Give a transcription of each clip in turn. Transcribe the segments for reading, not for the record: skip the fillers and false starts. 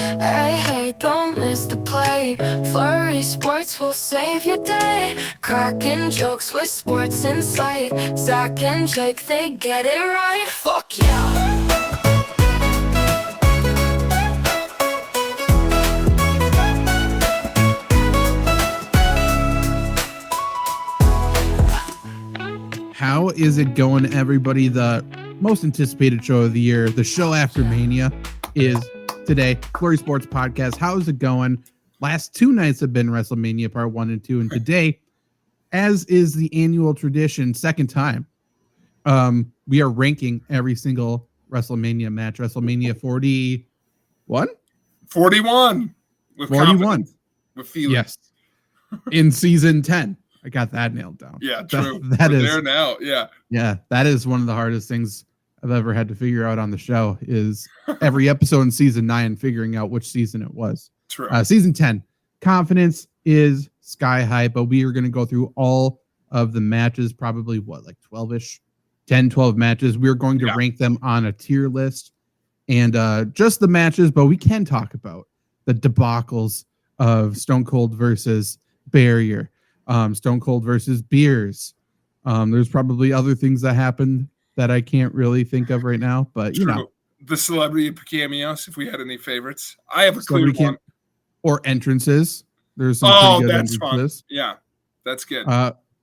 Hey, don't miss the play. Flurry Sports will save your day. Cracking jokes with sports insight. Zach and Jake, they get it right. Fuck yeah. How is it going, everybody? The most anticipated show of the year, the show after Mania, is today. Flurry Sports Podcast. How's it going? Last two nights have been WrestleMania Part 1 and 2, and today, as is the annual tradition, second time, we are ranking every single WrestleMania match. WrestleMania 41? 41. With 41. With feeling. Yes. In season 10. I got that nailed down. Yeah, true. That We're is there now. Yeah. Yeah, that is one of the hardest things I've ever had to figure out on the show is every episode in season 9 figuring out which season it was. True. Season 10. Confidence is sky high, but we are going to go through all of the matches, probably like 12-ish, 10, 12 matches. We're going to rank them on a tier list and just the matches, but we can talk about the debacles of Stone Cold versus Barrier. Stone Cold versus Beers. There's probably other things that happened that I can't really think of right now, but you know, the celebrity cameos. If we had any favorites, I have a clear one. Or entrances. There's some pretty good entrances. Fun. Yeah, that's good.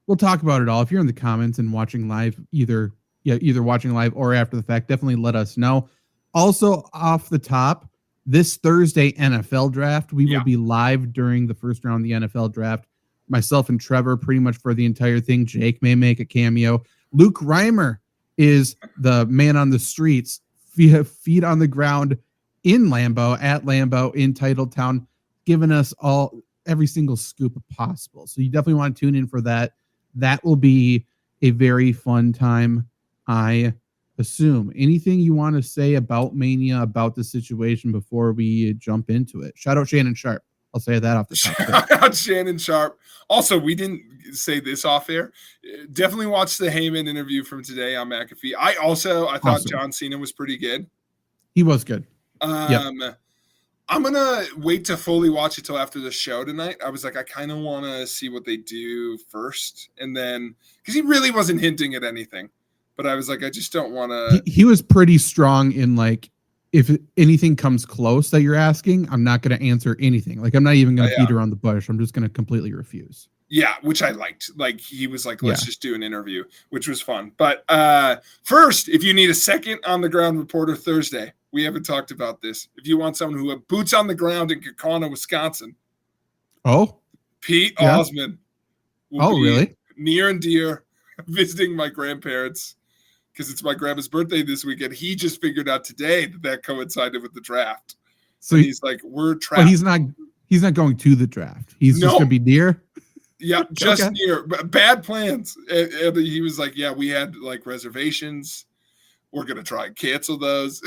We'll talk about it all. If you're in the comments and watching live, either watching live or after the fact, definitely let us know. Also, off the top, this Thursday NFL draft, we will be live during the first round of the NFL draft. Myself and Trevor pretty much for the entire thing. Jake may make a cameo. Luke Reimer is the man on the streets, feet on the ground in Lambeau, at Lambeau, in Titletown, giving us every single scoop possible. So you definitely want to tune in for that. That will be a very fun time, I assume. Anything you want to say about Mania, about the situation before we jump into it? Shout out Shannon Sharp. I'll say that off the top. Shout out Shannon Sharp. Also, we didn't say this off air. Definitely watch the Heyman interview from today on McAfee. I thought John Cena was pretty good. He was good. I'm going to wait to fully watch it till after the show tonight. I was like, I kind of want to see what they do first. And then, because he really wasn't hinting at anything. But I was like, I just don't want to. He was pretty strong in like, if anything comes close that you're asking, I'm not going to answer anything. Like, I'm not even going to beat around the bush. I'm just going to completely refuse. Yeah, which I liked. Like, he was like, let's just do an interview, which was fun. But first, if you need a second on-the-ground reporter Thursday, we haven't talked about this. If you want someone who had boots on the ground in Kaukauna, Wisconsin. Oh? Pete Osmond. Really? Near and dear, visiting my grandparents. Because it's my grandma's birthday this weekend. He just figured out today that coincided with the draft. So he's like, we're trapped. Well, he's not going to the draft. He's just going to be near. Yeah, just near. Bad plans. And he was like, yeah, we had like reservations. We're going to try and cancel those.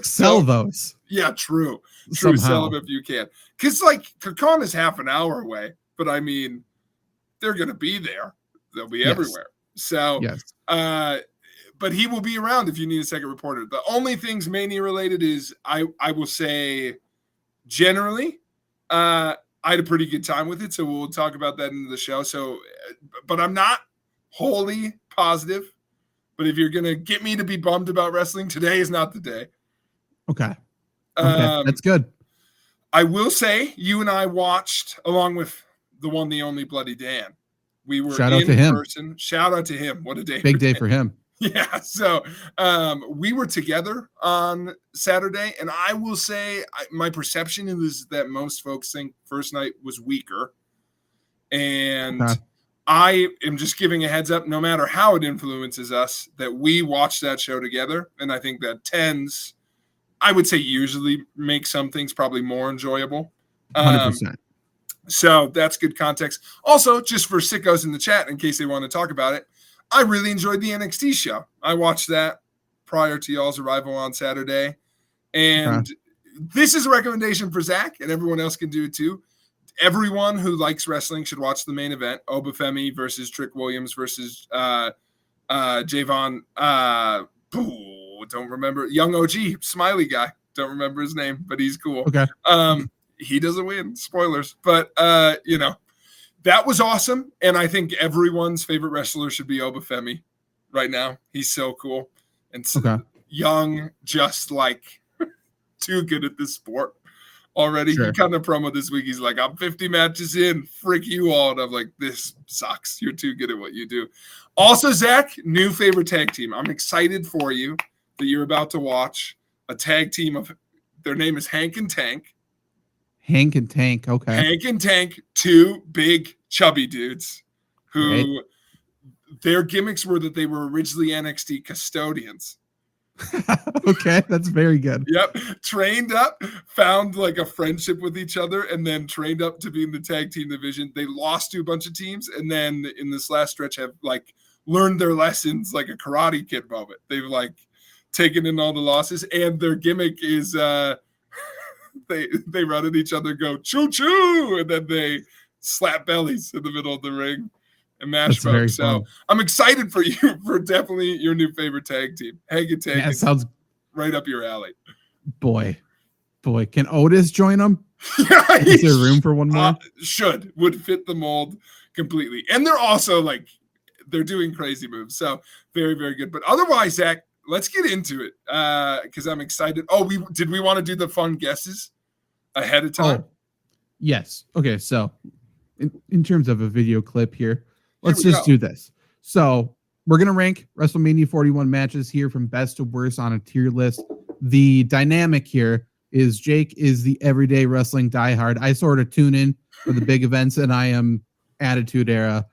Sell those. Yeah, true. Somehow. Sell them if you can. Because like Kaukauna is half an hour away. But I mean, they're going to be there. They'll be everywhere. So, but he will be around if you need a second reporter. The only things Mania related is I will say generally, I had a pretty good time with it. So we'll talk about that in the show. So, but I'm not wholly positive. But if you're going to get me to be bummed about wrestling, today is not the day. Okay. That's good. I will say you and I watched along with the one, the only Bloody Dan. We were Shout out to him. Person. Shout out to him. What a day. Big day for him. Yeah. So we were together on Saturday, and I will say my perception is that most folks think first night was weaker. And I am just giving a heads up, no matter how it influences us, that we watch that show together. And I think that tends, I would say usually make some things probably more enjoyable. 100%. So that's good context. Also, just for sickos in the chat, in case they want to talk about it, I really enjoyed the NXT show. I watched that prior to y'all's arrival on Saturday. And this is a recommendation for Zach, and everyone else can do it too. Everyone who likes wrestling should watch the main event, Obafemi versus Trick Williams versus Javon. Don't remember. Young OG, smiley guy. Don't remember his name, but he's cool. Okay. He doesn't win. Spoilers. But, that was awesome. And I think everyone's favorite wrestler should be Obafemi right now. He's so cool. And so young, just like too good at this sport already. Sure. He kind of promo this week. He's like, I'm 50 matches in. Frick you all. And I'm like, this sucks. You're too good at what you do. Also, Zach, new favorite tag team. I'm excited for you that you're about to watch a tag team of, their name is Hank and Tank. Hank and Tank, okay. Hank and Tank, two big chubby dudes who their gimmicks were that they were originally NXT custodians. Okay, that's very good. Yep. Trained up, found like a friendship with each other, and then trained up to be in the tag team division. They lost to a bunch of teams, and then in this last stretch have like learned their lessons like a Karate Kid moment. They've like taken in all the losses, and their gimmick is they run at each other, go choo choo, and then they slap bellies in the middle of the ring and mash folks. So fun. I'm excited for you for definitely your new favorite tag team. Hank and Tank. Yeah, sounds right up your alley. Boy, can Otis join them? Yeah, is there room for one more? Would fit the mold completely. And they're also like, they're doing crazy moves. So very, very good. But otherwise, Zach, let's get into it because I'm excited. Oh, we want to do the fun guesses ahead of time? Oh, yes. Okay, so in terms of a video clip here, let's just do this. So we're going to rank WrestleMania 41 matches here from best to worst on a tier list. The dynamic here is Jake is the everyday wrestling diehard. I sort of tune in for the big events, and I am Attitude Era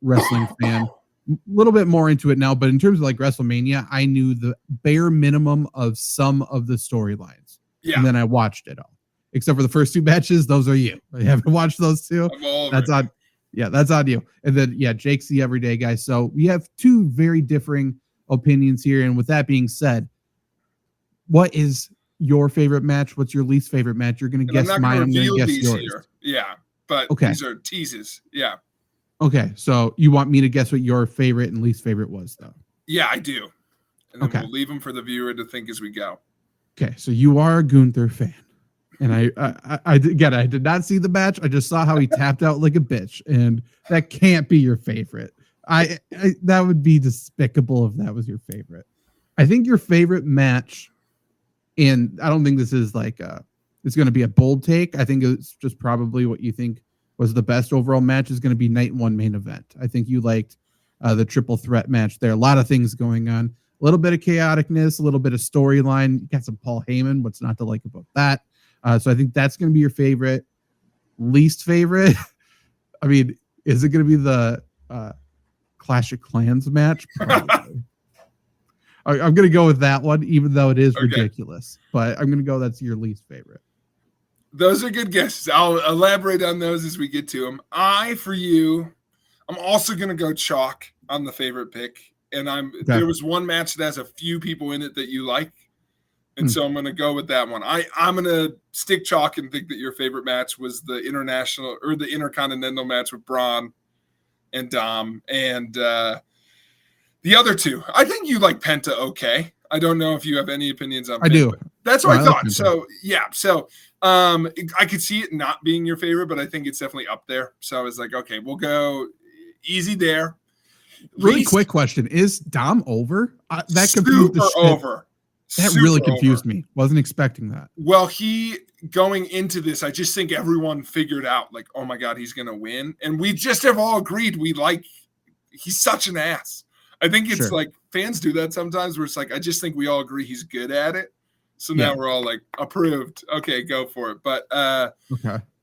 wrestling fan. A little bit more into it now, but in terms of like WrestleMania, I knew the bare minimum of some of the storylines. Yeah. And then I watched it all. Except for the first two matches, those are you. I haven't watched those two. That's on. Yeah, that's on you. And then, Jake's the everyday guy. So we have two very differing opinions here. And with that being said, what is your favorite match? What's your least favorite match? You're going to guess mine. I'm going to guess yours. Here. Yeah, but these are teases. Yeah. Okay, so you want me to guess what your favorite and least favorite was, though? Yeah, I do. And then we'll leave them for the viewer to think as we go. Okay, so you are a Gunther fan. And I did not see the match. I just saw how he tapped out like a bitch, and that can't be your favorite. That would be despicable if that was your favorite. I think your favorite match, and I don't think this is like it's going to be a bold take. I think it's just probably what you think was the best overall match is going to be night one main event. I think you liked the triple threat match there. A lot of things going on, a little bit of chaoticness, a little bit of storyline. You got some Paul Heyman. What's not to like about that? So I think that's going to be your favorite. Least favorite? I mean, is it going to be the Clash of Clans match? Probably. I'm going to go with that one, even though it is ridiculous. But I'm going to go that's your least favorite. Those are good guesses. I'll elaborate on those as we get to them. For you, I'm also going to go chalk on the favorite pick. And there was one match that has a few people in it that you like. And so I'm going to go with that one. I'm going to stick chalk and think that your favorite match was the international or the intercontinental match with Braun and Dom. And the other two, I think you like Penta okay. I don't know if you have any opinions on Penta. I do. That's what I thought. Like so, yeah. So I could see it not being your favorite, but I think it's definitely up there. So I was like, okay, we'll go easy there. Really quick question. Is Dom over? That confused the shit. Over. That really confused me. Wasn't expecting that. Well, going into this, I just think everyone figured out like, oh my God, he's going to win. And we just have all agreed he's such an ass. I think it's like fans do that sometimes where it's like, I just think we all agree he's good at it. So now we're all like approved. Okay, go for it. But so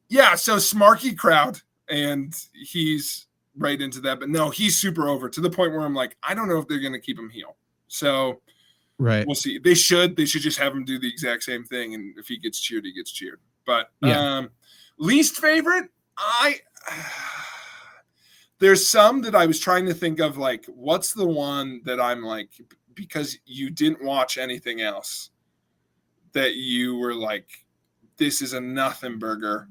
smarky crowd and he's right into that. But no, he's super over to the point where I'm like, I don't know if they're going to keep him heel. So we'll see. They should just have him do the exact same thing. And if he gets cheered, he gets cheered. But least favorite, there's some that I was trying to think of, like, what's the one that I'm like, because you didn't watch anything else that you were like, this is a nothing burger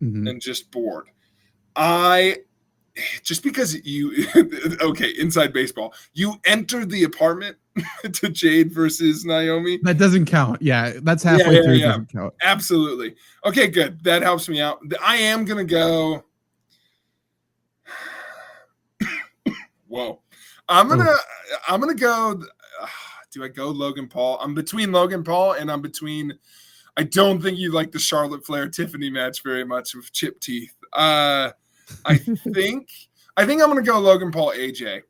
and just bored. just because you okay, inside baseball, you entered the apartment to Jade versus Naomi. That doesn't count. Yeah, that's halfway through. It doesn't count. Absolutely. Okay, good. That helps me out. I am gonna go. Whoa. I'm gonna go. Do I go Logan Paul? I'm between Logan Paul and I'm between. I don't think you like the Charlotte Flair Tiffany match very much with chip teeth. I think I'm gonna go Logan Paul AJ.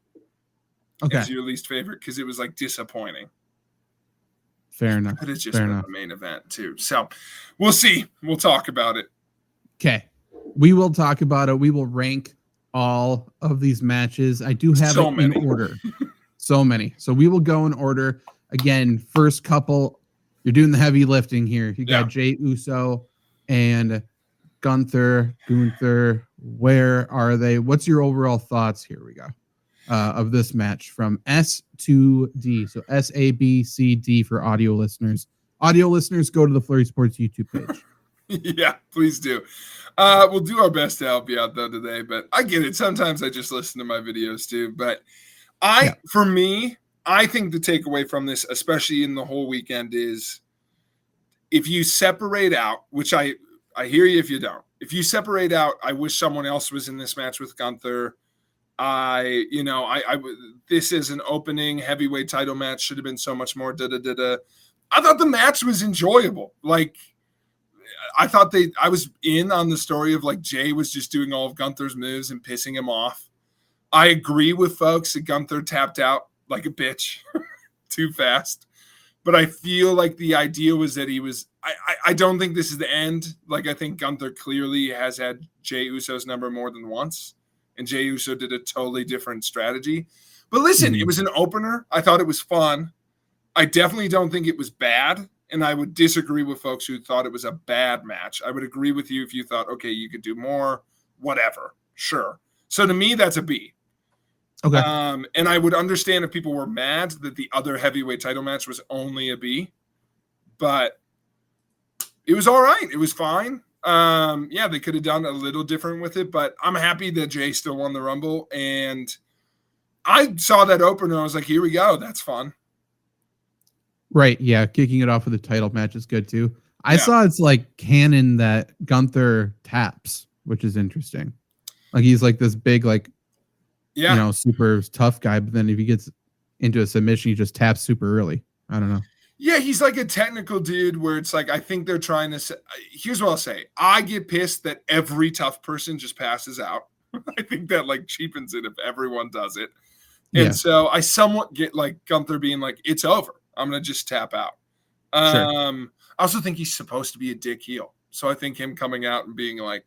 Okay. As your least favorite because it was like disappointing. Fair enough. But it's just been the main event too. So we'll see. We'll talk about it. Okay. We will talk about it. We will rank all of these matches. I do have it in order. So many. So we will go in order. Again, first couple, you're doing the heavy lifting here. You got Jey Uso and Gunther. Where are they? What's your overall thoughts? Here we go. Of this match from S to D. So SABCD for audio listeners. Audio listeners, go to the Flurry Sports YouTube page. Yeah, please do. We'll do our best to help you out though today, but I get it. Sometimes I just listen to my videos too. But for me, I think the takeaway from this, especially in the whole weekend, is if you separate out, which I hear you if you don't. If you separate out, I wish someone else was in this match with Gunther. This is an opening heavyweight title match. Should have been so much more. I thought the match was enjoyable. Like, I thought I was in on the story of like Jay was just doing all of Gunther's moves and pissing him off. I agree with folks that Gunther tapped out like a bitch too fast. But I feel like the idea was that he was. I don't think this is the end. Like, I think Gunther clearly has had Jey Uso's number more than once. And Jey Uso did a totally different strategy. But listen, it was an opener. I thought it was fun. I definitely don't think it was bad. And I would disagree with folks who thought it was a bad match. I would agree with you if you thought, okay, you could do more, whatever. Sure. So to me, that's a B. Okay. And I would understand if people were mad that the other heavyweight title match was only a B. But it was all right. It was fine. They could have done a little different with it, but I'm happy that Jay still won the Rumble. And I saw that opener. I was like, here we go. That's fun. Right. Yeah. Kicking it off with a title match is good too. I saw it's like canon that Gunther taps, which is interesting. Like he's like this big, like, super tough guy. But then if he gets into a submission, he just taps super early. I don't know. Yeah, he's like a technical dude where it's like, I think they're trying to say, here's what I'll say. I get pissed that every tough person just passes out. I think that like cheapens it if everyone does it. And so I somewhat get like Gunther being like, it's over. I'm going to just tap out. I also think he's supposed to be a dick heel. So I think him coming out and being like,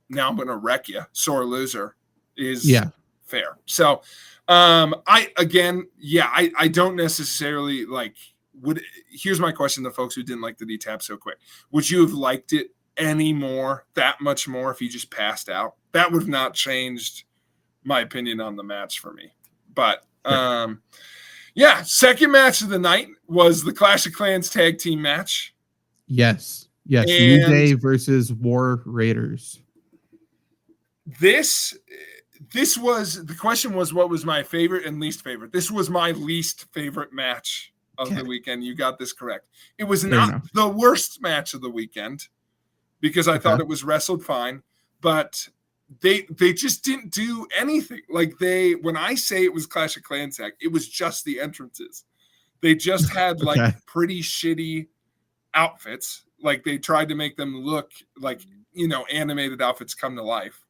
now I'm going to wreck you, sore loser, is fair. So I don't necessarily like, here's my question to folks who didn't like the D tap so quick. Would you have liked it any more, that much more, if he just passed out? That would have not changed my opinion on the match for me. But second match of the night was the Clash of Clans tag team match. Yes. New Day versus War Raiders. This was, the question was, what was my favorite and least favorite? This was my least favorite match of the weekend. You got this correct. It was not the worst match of the weekend because I thought it was wrestled fine, but they just didn't do anything. Like when I say it was Clash of Clans tag, it was just the entrances. They just had like pretty shitty outfits. Like they tried to make them look like, animated outfits come to life.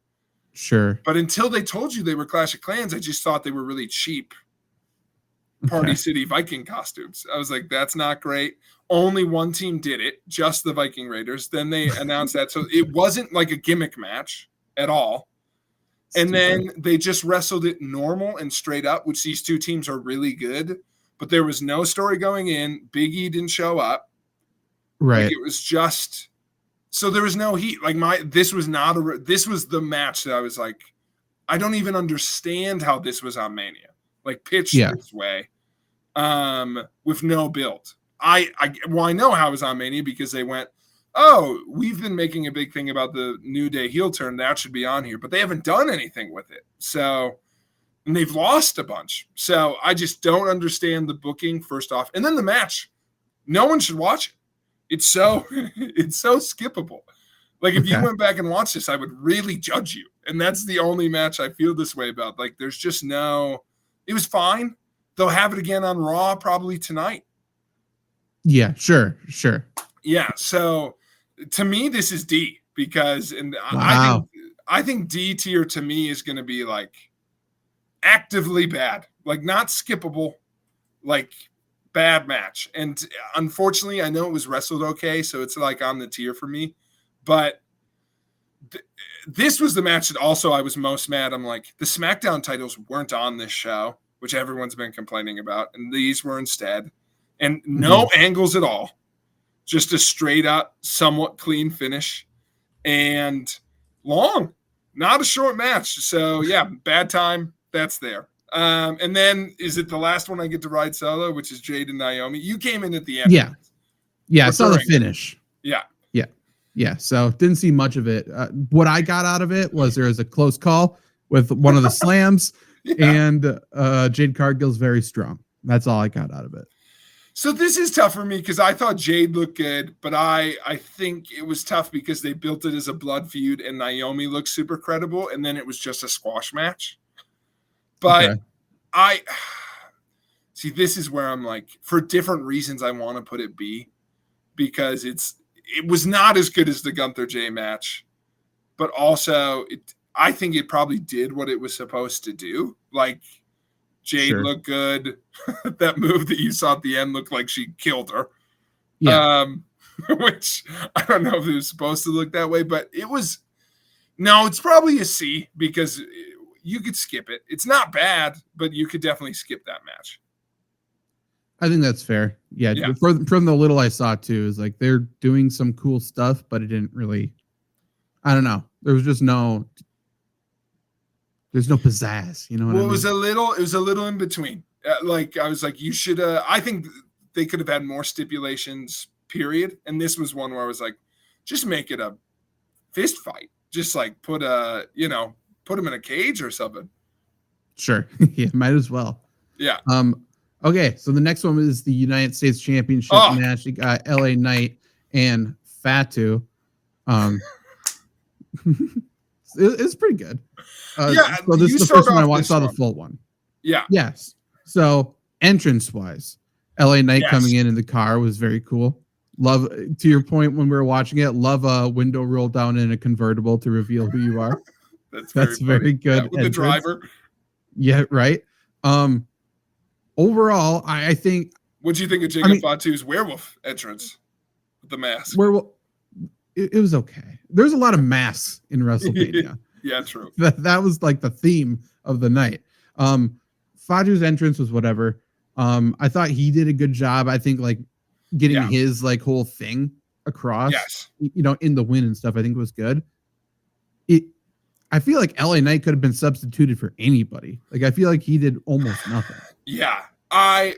Sure. But until they told you they were Clash of Clans, I just thought they were really cheap Party City Viking costumes. I was like, that's not great. Only one team did it, just the Viking Raiders. Then they announced that. So it wasn't like a gimmick match at all. And then they just wrestled it normal and straight up, which these two teams are really good. But there was no story going in. Big E didn't show up. Right. Like it was just... So there was no heat. Like this was the match that I was like, I don't even understand how this was on Mania. Like pitched this way, with no build. I know how it was on Mania because they went, oh, we've been making a big thing about the New Day heel turn. That should be on here, but they haven't done anything with it. So, and they've lost a bunch. So I just don't understand the booking, first off. And then the match. No one should watch it. It's so skippable. Like, if you went back and watched this, I would really judge you. And that's the only match I feel this way about. Like, there's just no – it was fine. They'll have it again on Raw probably tonight. Yeah, sure. Yeah, so to me, this is D because I think D tier to me is going to be, like, actively bad. Like, not skippable, like – bad match. And unfortunately, I know it was wrestled okay, so it's like on the tier for me. But this was the match that also I was most mad. I'm like, the SmackDown titles weren't on this show, which everyone's been complaining about, and these were instead. And no angles at all. Just a straight up, somewhat clean finish. And long. Not a short match. So, yeah, bad time. That's there. And then is it the last one I get to ride solo, which is Jade and Naomi? You came in at the end. Yeah. I saw the finish. Yeah. So didn't see much of it. What I got out of it was there was a close call with one of the slams, and Jade Cargill's very strong. That's all I got out of it. So this is tough for me because I thought Jade looked good, but I think it was tough because they built it as a blood feud and Naomi looked super credible, and then it was just a squash match. But I see, this is where I'm like, for different reasons, I want to put it B because it was not as good as the Gunther J match, but also I think it probably did what it was supposed to do. Like, Jade looked good. That move that you saw at the end looked like she killed her. Yeah. Which I don't know if it was supposed to look that way, but it's probably a C because you could skip it. It's not bad, but you could definitely skip that match. I think that's fair. Yeah. From the little I saw too, is like they're doing some cool stuff, but it didn't really, I don't know. There was just there's no pizzazz, you know what I mean? It was a little in between. Like, I was like, you should, I think they could have had more stipulations, period. And this was one where I was like, just make it a fist fight. Just like put him in a cage or something. Sure. Yeah, might as well. Yeah. Okay, so the next one is the United States Championship match. You got LA Knight and Fatu. It's pretty good. So this is the first one I saw the full one. Yeah. Yes. So entrance wise, LA Knight coming in the car was very cool. Love, to your point when we were watching it, love a window roll down in a convertible to reveal who you are. That's very good. Yeah, with the driver. Yeah, right. Overall, I think. What do you think of Jacob Fatu's werewolf entrance with the mask? It was okay. There's a lot of masks in WrestleMania. Yeah, true. That was like the theme of the night. Fatu's entrance was whatever. I thought he did a good job. I think like getting his like whole thing across, in the win and stuff, I think was good. I feel like LA Knight could have been substituted for anybody. Like, I feel like he did almost nothing. Yeah. I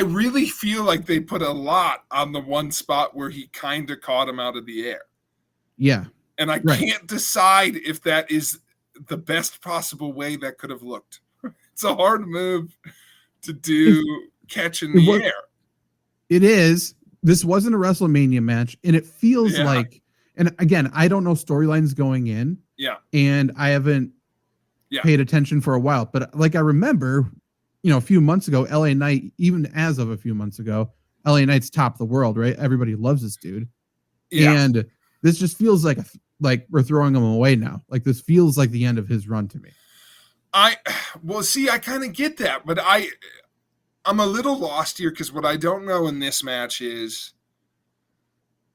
really feel like they put a lot on the one spot where he kind of caught him out of the air. Yeah. And I can't decide if that is the best possible way that could have looked. It's a hard move to do catch in the air. It is. This wasn't a WrestleMania match, and it feels like, and again, I don't know storylines going in. Yeah. And I haven't paid attention for a while, but like I remember, a few months ago, LA Knight, even as of a few months ago, LA Knight's top of the world, right? Everybody loves this dude. Yeah. And this just feels like we're throwing him away now. Like, this feels like the end of his run to me. I kind of get that, but I'm a little lost here because what I don't know in this match is,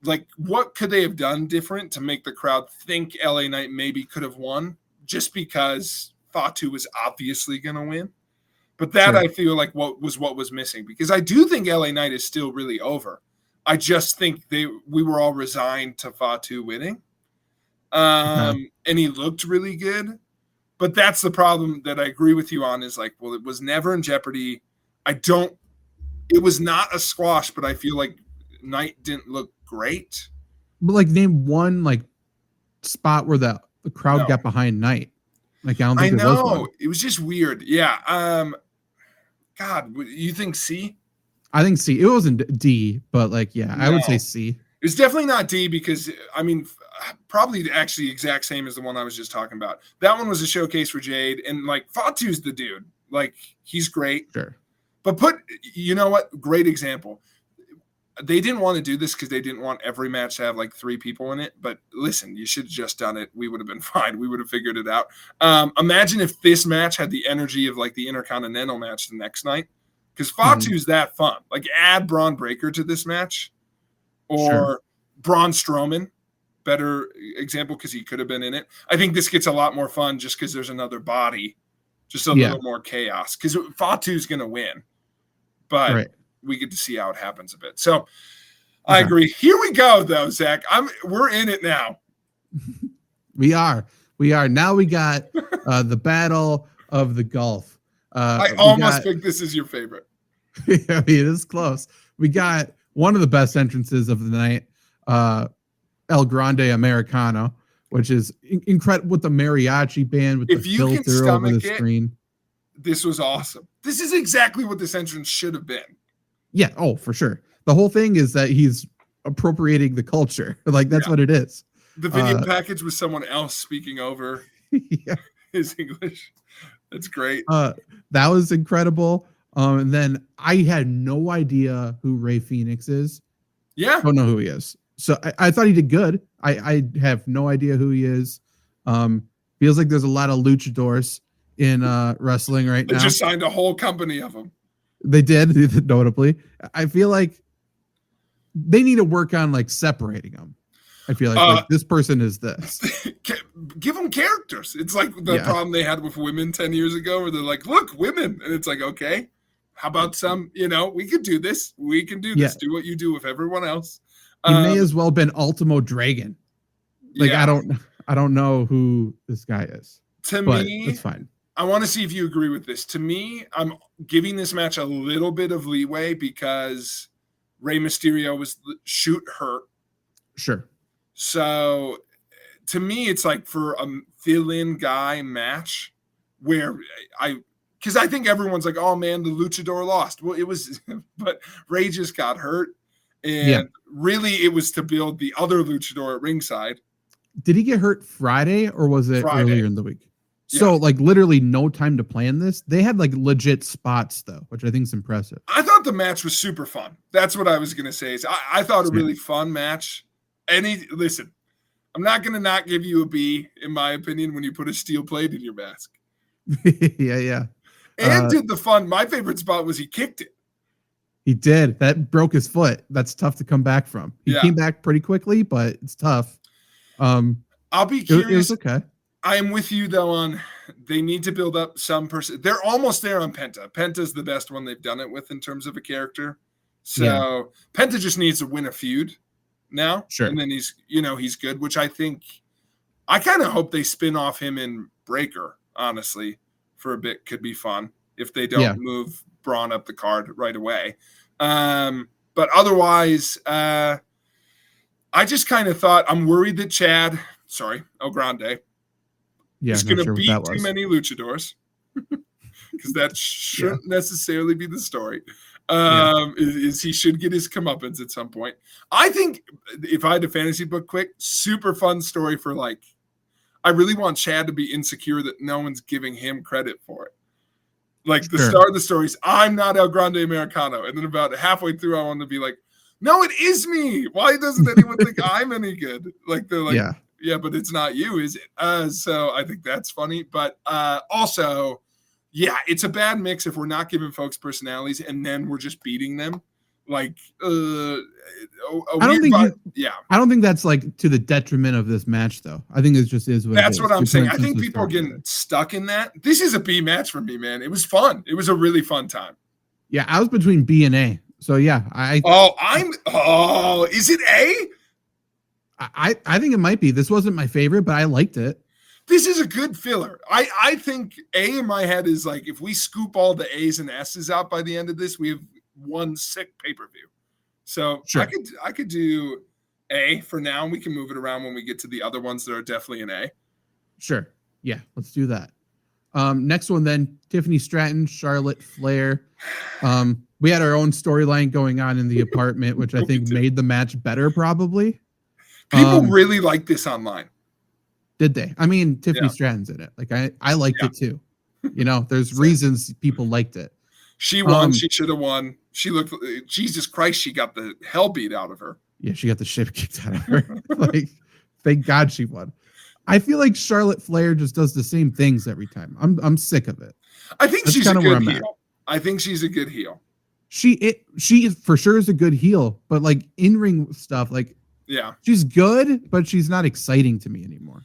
like, what could they have done different to make the crowd think LA Knight maybe could have won just because Fatu was obviously going to win? But that I feel like what was missing, because I do think LA Knight is still really over. I just think we were all resigned to Fatu winning. And he looked really good. But that's the problem that I agree with you on, is like, well, it was never in jeopardy. It was not a squash, but I feel like Knight didn't look great. But like, name one like spot where the crowd got behind Knight. Like, I don't think there was one. It was just weird. Yeah. God, you think C? I think C. It wasn't D, but like, yeah, I would say C. It's definitely not D because, I mean, probably actually exact same as the one I was just talking about. That one was a showcase for Jade, and like Fatu's the dude. Like, he's great. Sure. But you know what? Great example. They didn't want to do this because they didn't want every match to have like 3 people in it. But listen, you should have just done it. We would have been fine. We would have figured it out. Imagine if this match had the energy of like the Intercontinental match the next night. Because Fatu's that fun. Like, add Braun Breaker to this match. Or Braun Strowman. Better example because he could have been in it. I think this gets a lot more fun just because there's another body. Just a little more chaos. Because Fatu's going to win. But we get to see how it happens a bit. So I agree. Here we go, though, Zach. We're in it now. We are. Now we got the Battle of the Gulf. I almost think this is your favorite. Yeah, it is close. We got one of the best entrances of the night, El Grande Americano, which is incredible with the mariachi band with the filter over the screen. This was awesome. This is exactly what this entrance should have been. Yeah. Oh, for sure. The whole thing is that he's appropriating the culture. Like, that's what it is. The video package was someone else speaking over his English. That's great. That was incredible. And then I had no idea who Rey Fenix is. Yeah. Don't know who he is. So I thought he did good. I have no idea who he is. Feels like there's a lot of luchadors in wrestling right now. They just signed a whole company of them. They did, notably. I feel like they need to work on like separating them. I feel like this person is this. Give them characters. It's like the problem they had with women 10 years ago where they're like, look, women. And it's like, okay, how about some, we could do this. We can do this. Do what you do with everyone else. He may as well have been Ultimo Dragon. Like, I don't know who this guy is. To me, it's fine. I want to see if you agree with this. To me, I'm giving this match a little bit of leeway because Rey Mysterio was hurt. Sure. So to me, it's like for a fill-in guy match where because I think everyone's like, oh man, the luchador lost. Well, it was, but Rey just got hurt. And really it was to build the other luchador at ringside. Did he get hurt Friday or was it earlier in the week? So like literally no time to plan this. They had like legit spots though, which I think is impressive. I thought the match was super fun. That's what I was going to say. Is I thought a really fun match. Listen, I'm not going to not give you a B in my opinion when you put a steel plate in your mask. Yeah. And did the fun. My favorite spot was he kicked it. He did. That broke his foot. That's tough to come back from. He came back pretty quickly, but it's tough. I'll be curious. It was okay. I am with you though on they need to build up some person. They're almost there on Penta. Penta's the best one they've done it with in terms of a character. So Penta just needs to win a feud now. Sure. And then he's good, which I kind of hope they spin off him in Breaker, honestly, for a bit. Could be fun if they don't move Braun up the card right away. But otherwise, I just kind of thought I'm worried that El Grande, is going to beat too many luchadors because that shouldn't necessarily be the story. Is he should get his comeuppance at some point. I think if I had a fantasy book quick, super fun story for I really want Chad to be insecure that no one's giving him credit for it. Like the start of the story is, I'm not El Grande Americano. And then about halfway through, I want to be like, no, it is me. Why doesn't anyone think I'm any good? Like they're like, yeah, but it's not you, is it? So I think that's funny. But also, it's a bad mix if we're not giving folks personalities and then we're just beating them. Like, I don't think that's like to the detriment of this match, though. I think it just is what that's what I'm saying. I think people are getting stuck in that. This is a B match for me, man. It was fun. It was a really fun time. Yeah, I was between B and A. So yeah, is it A? I think it might be. This wasn't my favorite, but I liked it. This is a good filler. I think A in my head is like if we scoop all the A's and S's out by the end of this, we have one sick pay-per-view. So I could do A for now. We can move it around when we get to the other ones that are definitely an A. Sure. Yeah, let's do that. Next one then, Tiffany Stratton, Charlotte Flair. We had our own storyline going on in the apartment, which I think made the match better probably. People really like this online. Did they? I mean, Tiffany Stratton's in it. Like I liked it too. You know, there's reasons people liked it. She won. She should have won. She looked, Jesus Christ, she got the hell beat out of her. Yeah, she got the shit kicked out of her. Like, thank God she won. I feel like Charlotte Flair just does the same things every time. I'm sick of it. I think she's a good heel. I think she's a good heel. She is for sure is a good heel, but like in-ring stuff, like she's good, but she's not exciting to me anymore.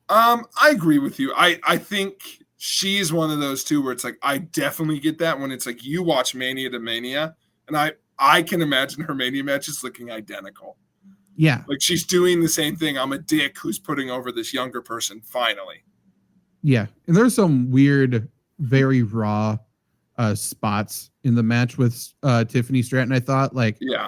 I agree with you. I think she is one of those two where it's like I definitely get that when it's like you watch Mania to Mania, and I can imagine her Mania matches looking identical. Yeah. Like she's doing the same thing. I'm a dick who's putting over this younger person finally. Yeah. And there's some weird, very raw spots in the match with Tiffany Stratton. I thought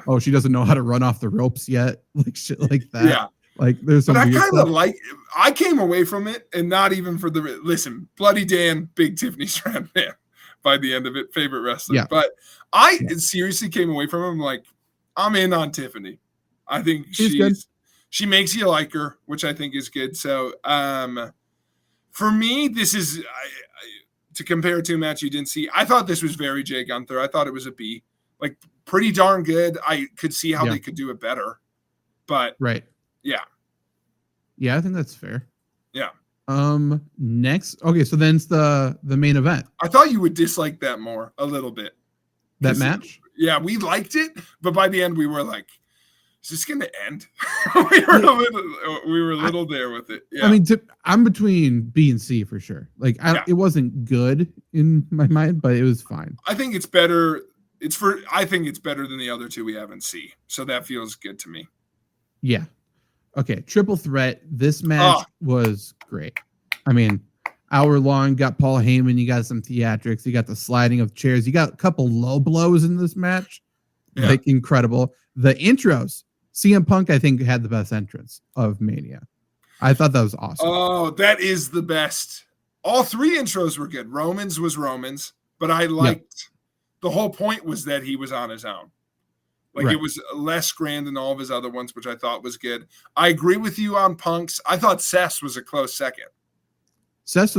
oh, she doesn't know how to run off the ropes yet. Like shit like that. Yeah. Like there's some weird stuff. I came away from it and not even for listen, Bloody Dan, big Tiffany Stratton fan by the end of it, favorite wrestler. Yeah. But I seriously came away from him like, I'm in on Tiffany. I think she makes you like her, which I think is good. So for me, this is to compare to a match you didn't see. I thought this was very Jay Gunther. I thought it was a B, like pretty darn good. I could see how they could do it better, but yeah, I think that's fair. Yeah. Next, okay, so then it's the main event. I thought you would dislike that more a little bit. That match? Yeah, we liked it, but by the end we were like, is this going to end? we were a little there with it. Yeah. I mean, I'm between B and C for sure. Like, it wasn't good in my mind, but it was fine. I think it's better. I think it's better than the other two we have in C. So that feels good to me. Yeah. Okay. Triple threat. This match was great. I mean, hour long. Got Paul Heyman. You got some theatrics. You got the sliding of chairs. You got a couple low blows in this match. Yeah. Like incredible. The intros. CM Punk, I think, had the best entrance of Mania. I thought that was awesome. Oh, that is the best. All three intros were good. Roman's was Roman's, but I liked the whole point was that he was on his own. Like it was less grand than all of his other ones, which I thought was good. I agree with you on Punk's. I thought Seth's was a close second. Seth's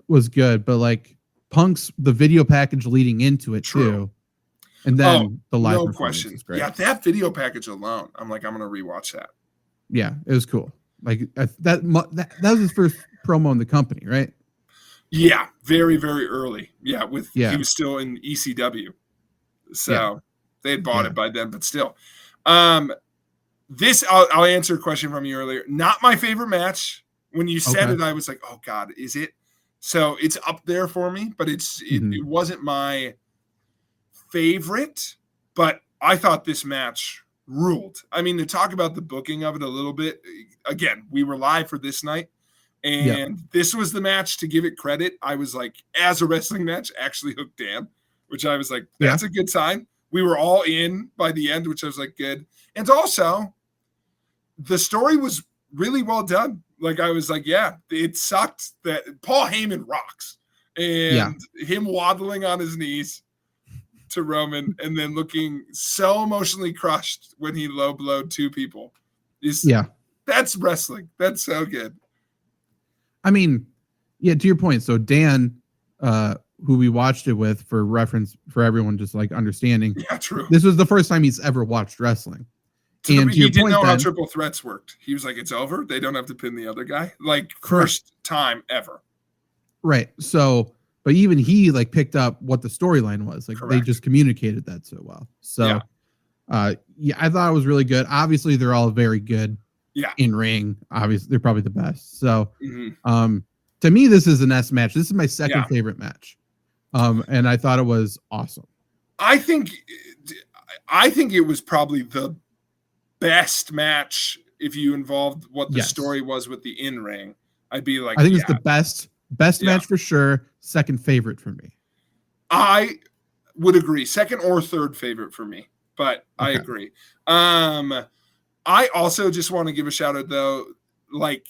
was good, but like Punk's the video package leading into it too. And then the live performance is great. Yeah, that video package alone, I'm going to rewatch that. Yeah, it was cool. Like that was his first promo in the company, right? Yeah, very, very early. Yeah, he was still in ECW. So they had bought it by then, but still. This, I'll answer a question from you earlier. Not my favorite match. When you said it, I was like, oh God, is it? So it's up there for me, but it wasn't my favorite, but I thought this match ruled. I mean, to talk about the booking of it a little bit, again, we were live for this night, and this was the match, to give it credit, I was like, as a wrestling match, actually hooked Dan, which I was like, that's a good sign. We were all in by the end, which I was like, good. And also, the story was really well done. Like, I was like, it sucked that Paul Heyman rocks. And him waddling on his knees to Roman and then looking so emotionally crushed when he low blowed two people. That's wrestling. That's so good. I mean, to your point. So Dan, who we watched it with for reference for everyone, just like understanding. Yeah, true. This was the first time he's ever watched wrestling. He didn't know how triple threats worked. He was like, it's over. They don't have to pin the other guy. Like first time ever. Right. So, but even he like picked up what the storyline was. Like they just communicated that so well. So, I thought it was really good. Obviously, they're all very good. Yeah. In ring, obviously, they're probably the best. So, to me, this is an S match. This is my second favorite match. And I thought it was awesome. I think it was probably the best match if you involved what the story was with the in ring. I'd be like, I think it's the best match for sure. Second favorite for me. I would agree. Second or third favorite for me, but I agree. I I also just want to give a shout out though, like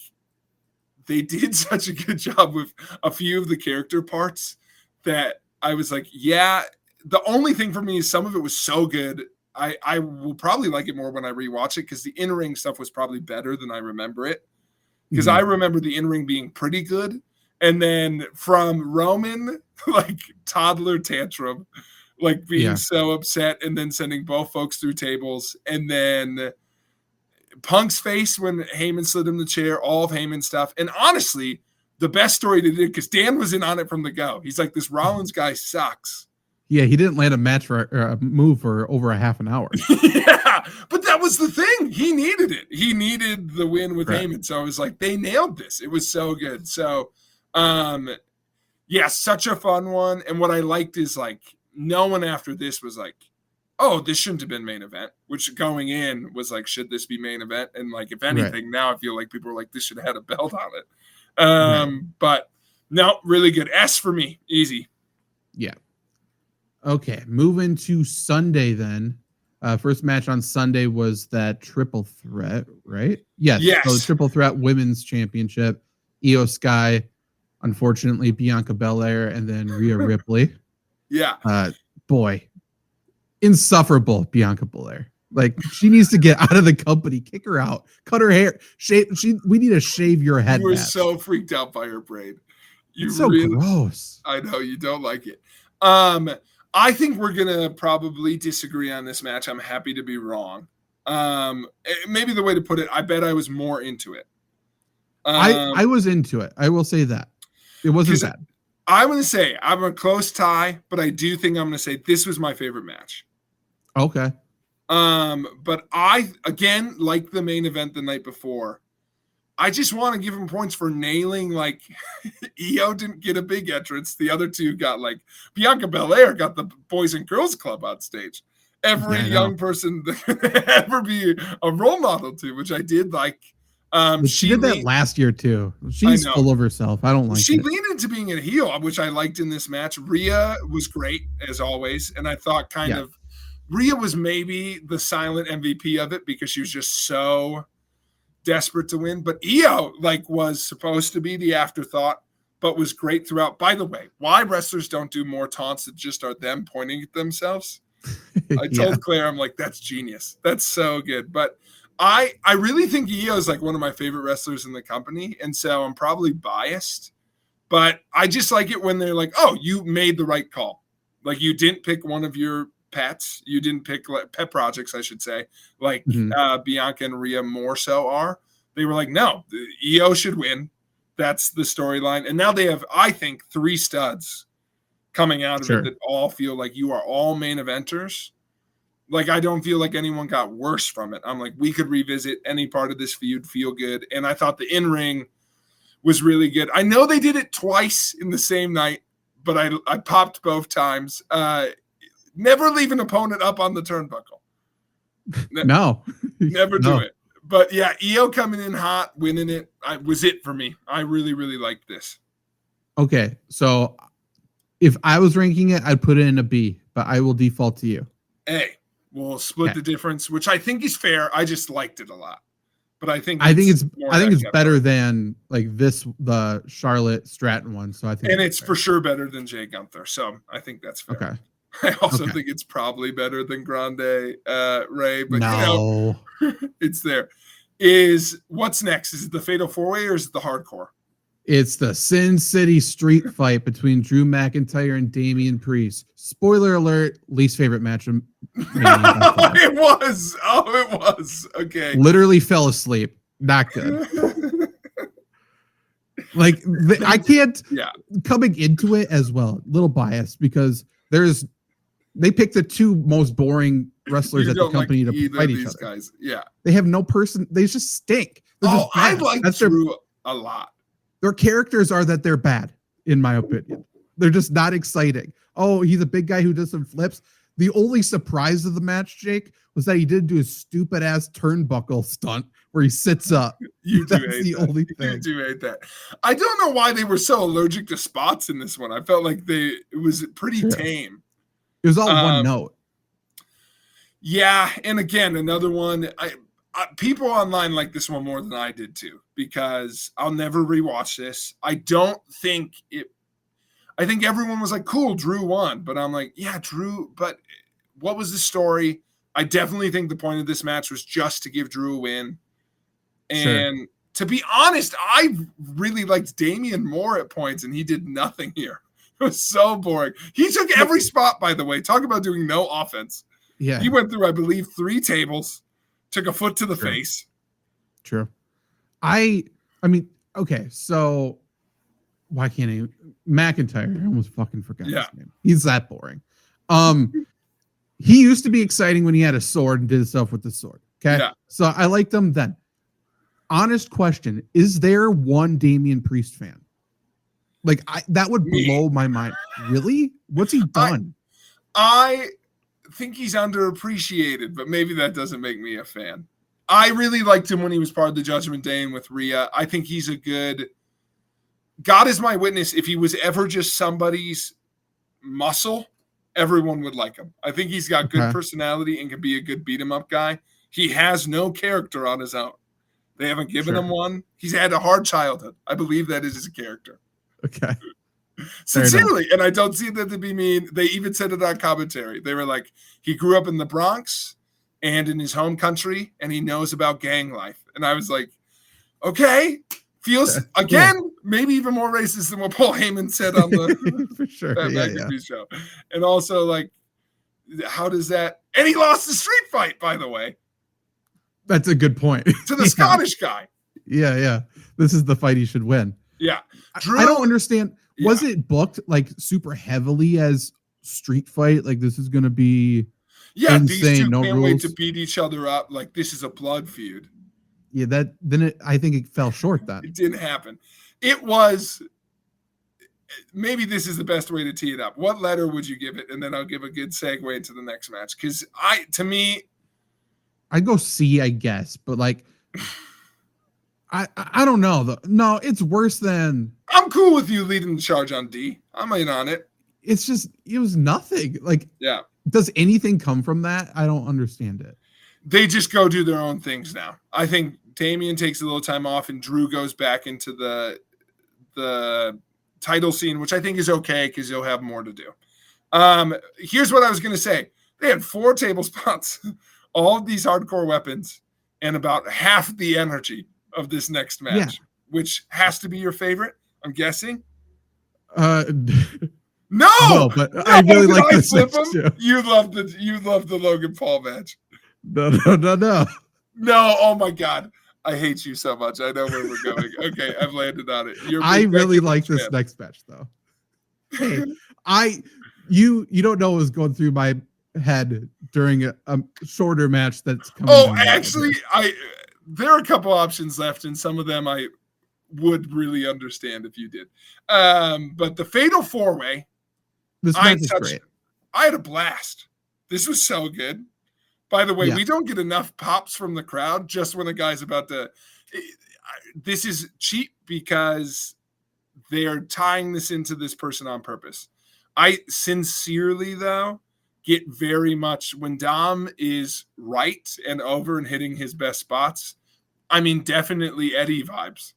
they did such a good job with a few of the character parts that I was like, yeah. The only thing for me is some of it was so good. I will probably like it more when I rewatch it because the in-ring stuff was probably better than I remember it. Because I remember the in-ring being pretty good. And then from Roman, like toddler tantrum, like being so upset and then sending both folks through tables. And then Punk's face when Heyman slid him the chair, all of Heyman stuff. And honestly, the best story they did, because Dan was in on it from the go. He's like, this Rollins guy sucks. Yeah, he didn't land a match for a move for over a half an hour. Yeah, but that was the thing. He needed it. He needed the win with Heyman. So I was like, they nailed this. It was so good. So, yeah, such a fun one. And what I liked is like, no one after this was like, oh, this shouldn't have been main event, which going in was like, should this be main event? And like, if anything, now I feel like people are like, this should have had a belt on it. But no, really good. S for me. Easy. Yeah. Okay, moving to Sunday then. First match on Sunday was that triple threat, right? Yes. So the triple threat women's championship. Io Sky, unfortunately, Bianca Belair, and then Rhea Ripley. Boy, insufferable Bianca Belair. Like she needs to get out of the company, kick her out, cut her hair, shave. We need to shave your head. You were so freaked out by her braid. It's so gross. I know you don't like it. I think we're gonna probably disagree on this match. I'm happy to be wrong. Maybe the way to put it, I bet I was more into it. I was into it. I will say that it wasn't bad. I'm gonna say I'm a close tie, but I do think I'm gonna say this was my favorite match. Okay. But I again like the main event the night before. I just want to give him points for nailing, like, Io didn't get a big entrance. The other two got, like, Bianca Belair got the Boys and Girls Club on stage. Every young person that could ever be a role model to, which I did like. She did that last year, too. She's full of herself. I don't like it. She leaned into being a heel, which I liked in this match. Rhea was great, as always. And I thought Rhea was maybe the silent MVP of it because she was just so desperate to win, but Io was supposed to be the afterthought, but was great throughout. By the way, why wrestlers don't do more taunts that just are them pointing at themselves? I told Claire, I'm like, that's genius. That's so good. But I really think Io is like one of my favorite wrestlers in the company, and so I'm probably biased, but I just like it when they're like, oh, you made the right call. Like you didn't pick one of your pets. You didn't pick pet projects, I should say, like Bianca and Rhea more so are. They were like, no, Io should win. That's the storyline. And now they have, I think, 3 studs coming out of it that all feel like you are all main eventers. Like, I don't feel like anyone got worse from it. I'm like, we could revisit any part of this feud, feel good. And I thought the in-ring was really good. I know they did it twice in the same night, but I popped both times. Never leave an opponent up on the turnbuckle. No. Never do it. But yeah, Io coming in hot, winning it, was it for me. I really, really liked this. Okay, so if I was ranking it, I'd put it in a B, but I will default to you. A. We'll split the difference, which I think is fair. I just liked it a lot. But I think it's better than like the Charlotte Stratton one. So I think, and it's for sure better than Jay Gunther. So I think that's fair. Okay. I also think it's probably better than Grande Ray, but it's there. What's next? Is it the Fatal 4-Way or is it the Hardcore? It's the Sin City street fight between Drew McIntyre and Damian Priest. Spoiler alert, least favorite match of it was. Oh, it was. Okay. Literally fell asleep. Not good. Like, I can't, coming into it as well, little biased because they picked the 2 most boring wrestlers at the company to fight each other. Guys. Yeah. They have no person. They just stink. I like Drew a lot. Their characters are that they're bad, in my opinion. They're just not exciting. Oh, he's a big guy who does some flips. The only surprise of the match, Jake, was that he didn't do his stupid ass turnbuckle stunt where he sits up. That's the only thing. You do hate that. I don't know why they were so allergic to spots in this one. I felt like it was pretty tame. It was all one note. Yeah, and again, another one. people online like this one more than I did too, because I'll never rewatch this. I think everyone was like, cool, Drew won. But I'm like, yeah, Drew, but what was the story? I definitely think the point of this match was just to give Drew a win. And to be honest, I really liked Damian more at points, and he did nothing here. It was so boring. He took every spot, by the way. Talk about doing no offense. Yeah. He went through, I believe, 3 tables, took a foot to the face. True. I mean, okay, so why can't he? McIntyre, I almost fucking forgot his name. He's that boring. He used to be exciting when he had a sword and did stuff with the sword. Okay. Yeah. So I liked him then. Honest question. Is there one Damian Priest fan? Like that would blow my mind. Really? What's he done? I think he's underappreciated, but maybe that doesn't make me a fan. I really liked him when he was part of the Judgment Day and with Rhea. I think he's a good... God is my witness. If he was ever just somebody's muscle, everyone would like him. I think he's got good personality and can be a good beat-em-up guy. He has no character on his own. They haven't given him one. He's had a hard childhood. I believe that is his character. Okay. Sincerely, and I don't see that to be mean. They even said it on commentary. They were like, he grew up in the Bronx and in his home country, and he knows about gang life. And I was like, okay. Feels, again, maybe even more racist than what Paul Heyman said on the For sure. show. And also, like, how does that... And he lost the street fight, by the way. That's a good point. To the Scottish guy. Yeah. This is the fight he should win. Yeah. Drew, I don't understand. Was it booked, like, super heavily as street fight? Like, this is going to be insane, these two no can't rules. wait to beat each other up. Like, this is a blood feud. Yeah, I think it fell short then. It didn't happen. It was, maybe this is the best way to tee it up. What letter would you give it? And then I'll give a good segue into the next match. Because to me, I'd go C, I guess. But like, I don't know though. No, it's worse than. I'm cool with you leading the charge on D. I'm in on it. It's just, it was nothing. Like, does anything come from that? I don't understand it. They just go do their own things now. I think Damian takes a little time off and Drew goes back into the title scene, which I think is okay because he'll have more to do. Here's what I was going to say. They had 4 table spots, all of these hardcore weapons, and about half the energy of this next match, which has to be your favorite, I'm guessing. No, but I really like this match too. You love the Logan Paul match. No. No, oh my God. I hate you so much. I know where we're going. Okay, I've landed on it. I really like this next match though. Hey, you don't know what was going through my head during a shorter match that's coming. Oh, actually, there are a couple options left, and some of them I would really understand if you did. But the Fatal 4-Way, this match is great. I had a blast. This was so good. By the way, we don't get enough pops from the crowd just when a guy's about to. This is cheap because they are tying this into this person on purpose. I sincerely, though, get very much when Dom is right and over and hitting his best spots. I mean, definitely Eddie vibes.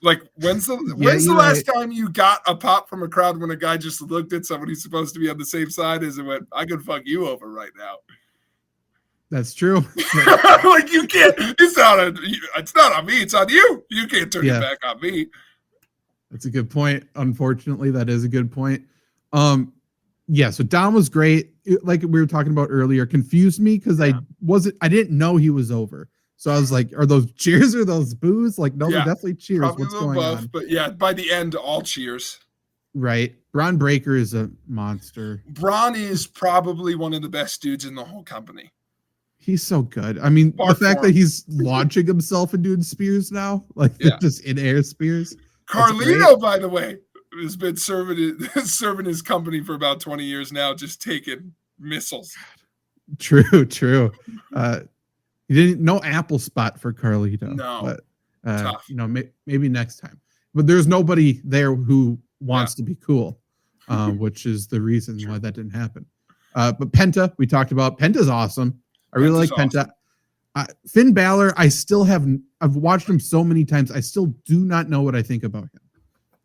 Like, when's the last time you got a pop from a crowd when a guy just looked at somebody who's supposed to be on the same side as and went, I could fuck you over right now. That's true. Like, you can't. It's not on me. It's on you. You can't turn it back on me. That's a good point. Unfortunately, that is a good point. So Dom was great. Like we were talking about earlier, confused me because I didn't know he was over. So I was like, are those cheers or those boos? Like, no, they're definitely cheers. Probably what's going on? But yeah, by the end, all cheers. Right. Braun Breaker is a monster. Braun is probably one of the best dudes in the whole company. He's so good. I mean, the fact that he's launching himself and doing spears now, like just in-air spears. Carlito, by the way, has been serving his company for about 20 years now, just taking missiles. True. You didn't no Apple spot for Carlito. No, but maybe next time. But there's nobody there who wants to be cool, which is the reason why that didn't happen. But Penta, we talked about. Penta's awesome. I really like Penta. Finn Balor, I've watched him so many times. I still do not know what I think about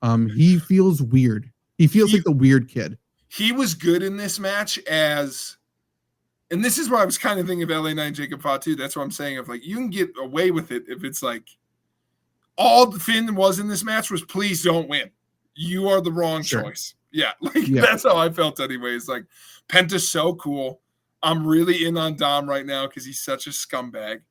him. He feels weird. He feels like the weird kid. He was good in this match and this is why I was kind of thinking of LA Knight and Jacob Fatu. That's what I'm saying. Of like, you can get away with it if it's like all Finn was in this match was please don't win. You are the wrong choice. Yeah, that's how I felt anyway. It's like Penta's so cool. I'm really in on Dom right now because he's such a scumbag.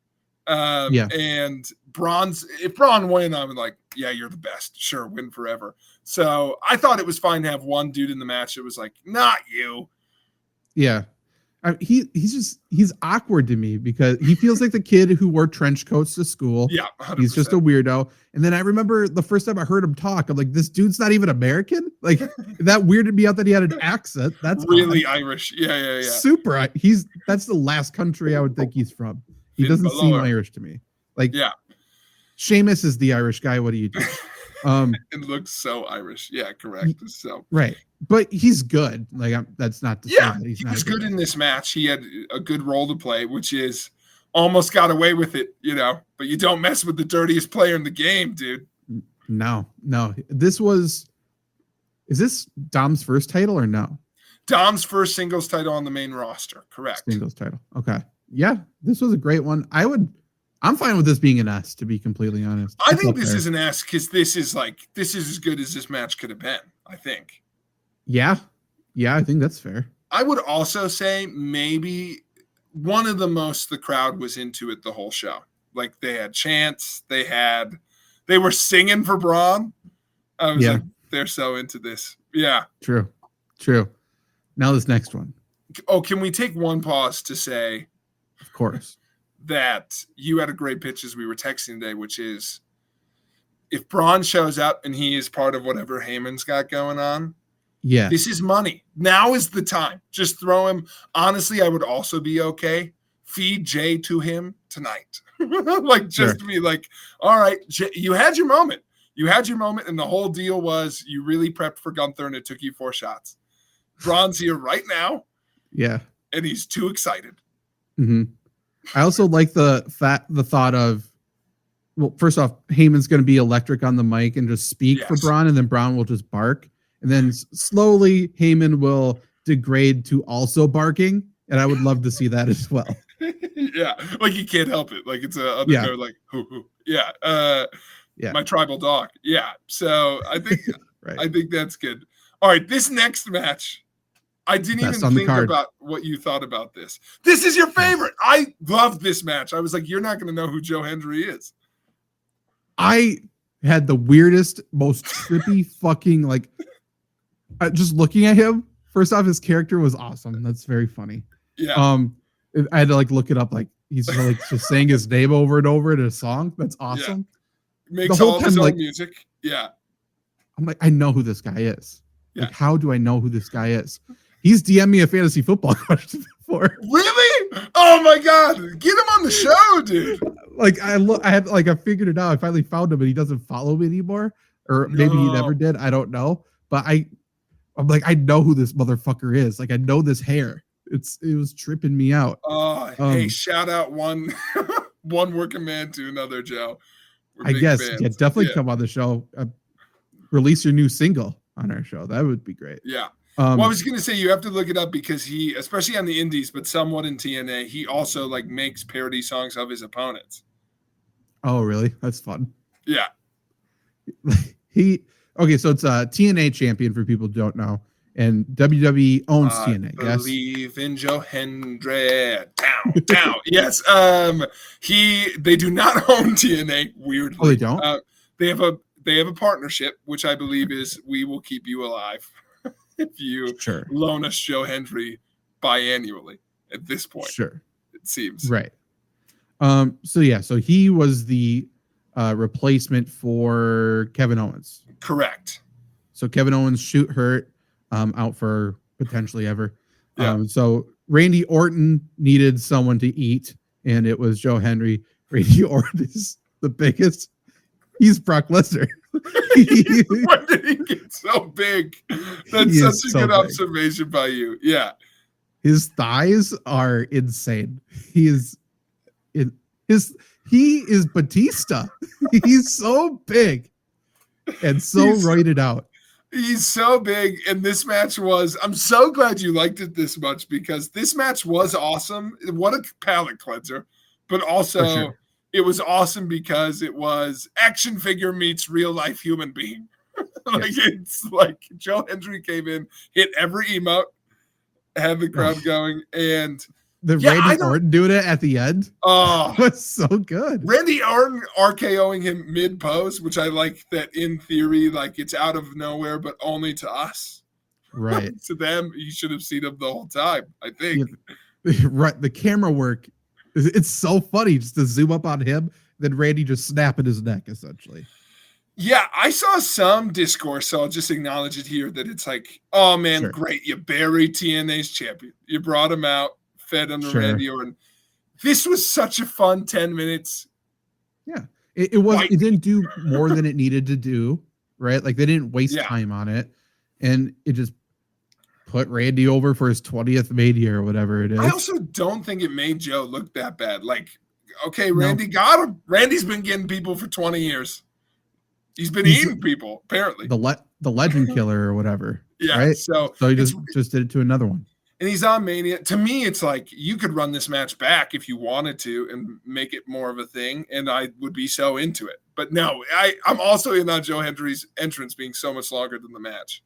And if Braun win, I'm like, yeah, you're the best. Sure, win forever. So I thought it was fine to have one dude in the match that was like, not you. Yeah. He's awkward to me because he feels like the kid who wore trench coats to school. Yeah, 100%. He's just a weirdo. And then I remember the first time I heard him talk, I'm like, this dude's not even American. Like that weirded me out that he had an accent. That's really odd. Irish. Yeah. Super. That's the last country I would think he's from. He doesn't seem Irish to me. Like, Sheamus is the Irish guy. What do you do? It looks so Irish. Yeah, correct. So right, but he's good. Like that's not to say that he was good in this match. He had a good role to play, which is almost got away with it, But you don't mess with the dirtiest player in the game, dude. No. Is this Dom's first title or no? Dom's first singles title on the main roster. Correct. Singles title. Okay. Yeah, this was a great one. I'm fine with this being an S, to be completely honest. I think this is an S because this is as good as this match could have been, I think. Yeah, I think that's fair. I would also say maybe one of the most the crowd was into it the whole show. Like they had chants, they were singing for Braun. I was like, they're so into this. Yeah. True. Now this next one. Oh, can we take one pause to say, of course, that you had a great pitch as we were texting today, which is if Braun shows up and he is part of whatever Heyman's got going on, this is money. Now is the time. Just throw him. Honestly, I would also be okay. Feed Jay to him tonight. To be like, all right, Jay, you had your moment. And the whole deal was you really prepped for Gunther and it took you 4 shots. Braun's here right now. Yeah. And he's too excited. Mm-hmm. I also like the thought of, well, first off, Heyman's going to be electric on the mic and just speak for Braun, and then Braun will just bark. And then slowly Heyman will degrade to also barking. And I would love to see that as well. Yeah. Like you can't help it. Like it's a undercard, like, hoo. Yeah. My tribal dog. Yeah. So I think, I think that's good. All right. This next match, I didn't even think about what you thought about this. This is your favorite. I love this match. I was like, you're not going to know who Joe Hendry is. I had the weirdest, most trippy fucking, just looking at him. First off, his character was awesome. That's very funny. Yeah. I had to look it up. He's just saying his name over and over in a song. That's awesome. Yeah. Makes all his own music. Yeah. I'm like, I know who this guy is. Yeah. How do I know who this guy is? He's DM'd me a fantasy football question before. Really? Oh my God. Get him on the show, dude. I figured it out. I finally found him, but he doesn't follow me anymore. Or maybe he never did. I don't know. But I'm like, I know who this motherfucker is. I know this hair. It was tripping me out. Hey, shout out one working man to another, Joe. I guess. Fans. Yeah, definitely come on the show. Release your new single on our show. That would be great. Yeah. Well, I was going to say you have to look it up because he, especially on the indies, but somewhat in TNA, he also makes parody songs of his opponents. Oh, really? That's fun. Yeah. So it's a TNA champion for people who don't know, and WWE owns TNA. Believe in Joe Hendry. Down. Yes. They do not own TNA. Weirdly. Oh, they don't. They have a partnership, which I believe is we will keep you alive. If you loan us Joe Hendry biannually at this point. Sure. It seems. Right. So he was the replacement for Kevin Owens. Correct. So Kevin Owens hurt, out for potentially ever. Yeah. So Randy Orton needed someone to eat, and it was Joe Hendry. Randy Orton is the biggest. He's Brock Lesnar. When did he get so big? That's such a good observation by you. Yeah. His thighs are insane. He is Batista. He's so big and so roided out. He's so big, and this match was. I'm so glad you liked it this much because this match was awesome. What a palate cleanser, but also it was awesome because it was action figure meets real life human being. It's like Joe Hendry came in, hit every emote, had the crowd going, and Randy Orton doing it at the end. Oh, was so good. Randy Orton RKOing him mid pose, which I like that in theory, like it's out of nowhere, but only to us. Right. To them, you should have seen him the whole time, I think. Right. The camera work, it's so funny just to zoom up on him, then Randy just snapping his neck, essentially. Yeah, I saw some discourse, so I'll just acknowledge it here that it's like, oh man, great. You buried TNA's champion. You brought him out, fed him to Randy Orton. This was such a fun 10 minutes. Yeah. It wasn't, it didn't do more than it needed to do, right? Like they didn't waste time on it. And it just put Randy over for his 20th Mania or whatever it is. I also don't think it made Joe look that bad. Like, okay, Randy got him. Randy's been getting people for 20 years. He's been eating people, apparently. The legend killer or whatever. Yeah. Right? So he just did it to another one. And he's on Mania. To me, it's like you could run this match back if you wanted to and make it more of a thing, and I would be so into it. But no, I'm also in on Joe Hendry's entrance being so much longer than the match.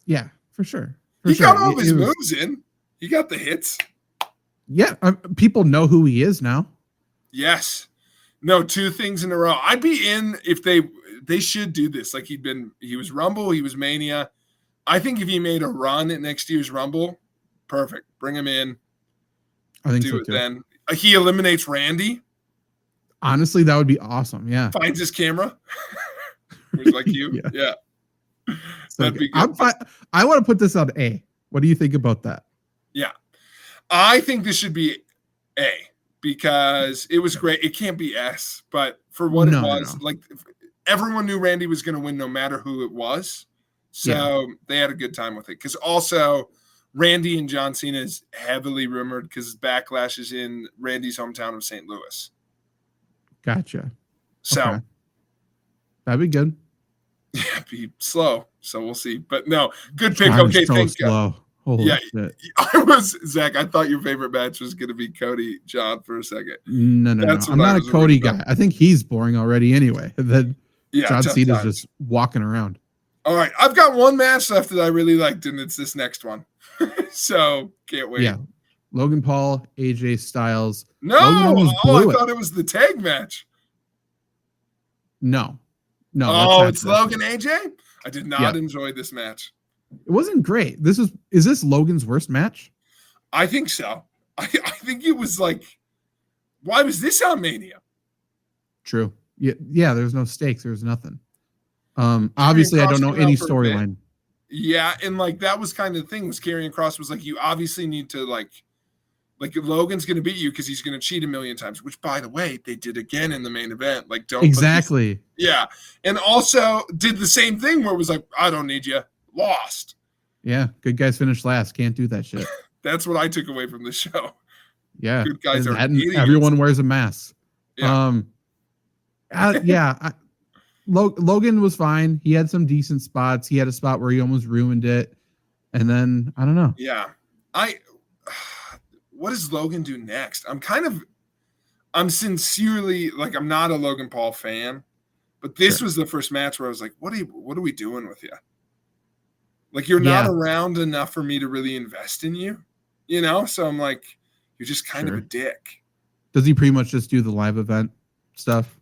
Yeah, for sure. He got all of his moves in. He got the hits. Yeah, people know who he is now. Yes. No, 2 things in a row. I'd be in if they should do this. Like he was Rumble, he was Mania. I think if he made a run at next year's Rumble, perfect. Bring him in. I think do so it too. Then. He eliminates Randy. Honestly, that would be awesome. Yeah. Finds his camera. Who's like you. Yeah. That'd be good. I want to put this on A. What do you think about that? Yeah. I think this should be A because it was great. It can't be S, but for what it was, like everyone knew Randy was going to win no matter who it was. So they had a good time with it. Because also Randy and John Cena is heavily rumored because Backlash is in Randy's hometown of St. Louis. Gotcha. So that'd be good. Yeah, be slow. So we'll see. But no, good pick. Okay, thank God. Holy shit. Zach, I thought your favorite match was going to be Cody John for a second. No. I'm not a Cody guy. I think he's boring already anyway. Then John Cena's just walking around. All right. I've got one match left that I really liked, and it's this next one. So can't wait. Yeah. Logan Paul, AJ Styles. No, I thought it was the tag match. No. Oh, it's Logan AJ? I did not enjoy this match. It wasn't great. Is this Logan's worst match? I think so. I think it was like, why was this on Mania? True. Yeah, there's no stakes. There's nothing. Obviously, I don't know any storyline. Yeah, and like that was kind of the thing. Was Karrion Kross was like, you obviously need to like Logan's going to beat you because he's going to cheat a million times. Which, by the way, they did again in the main event. Like, don't exactly. And also did the same thing where it was like, I don't need you. Lost. Yeah, good guys finish last. Can't do that shit. That's what I took away from the show. Yeah, good guys are idiots. Everyone wears a mask. Yeah. Logan was fine. He had some decent spots. He had a spot where he almost ruined it, and then I don't know. Yeah, what does Logan do next? I'm sincerely like I'm not a Logan Paul fan, but this was the first match where I was like, what are we doing with you? Like you're not around enough for me to really invest in you, you know? So I'm like, you're just kind of a dick. Does he pretty much just do the live event stuff?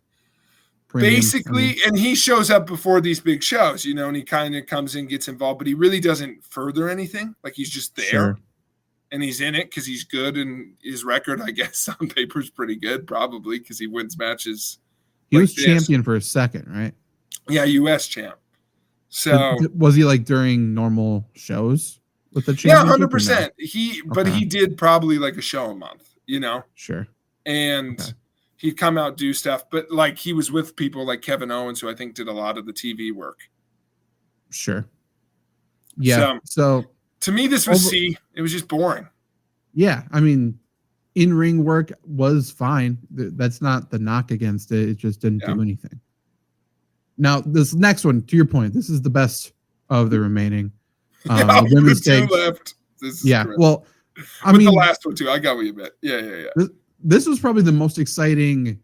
Basically, and he shows up before these big shows, you know, and he kind of comes in, gets involved, but he really doesn't further anything. Like he's just there and he's in it because he's good, and his record, I guess, on paper is pretty good, probably because he wins matches. He was champion for a second, right? Yeah, U.S. champ. So was he like during normal shows with the championship? Yeah, 100%. But he did probably like a show a month, you know? Sure. And he'd come out, do stuff, but like he was with people like Kevin Owens, who I think did a lot of the TV work. Sure. Yeah. So to me, this was C. It was just boring. Yeah. I mean, in-ring work was fine. That's not the knock against it. It just didn't do anything. Now, this next one, to your point, this is the best of the remaining. The women's tag left. This is correct. Well, I mean, the last one too. I got what you meant. Yeah. This was probably the most exciting.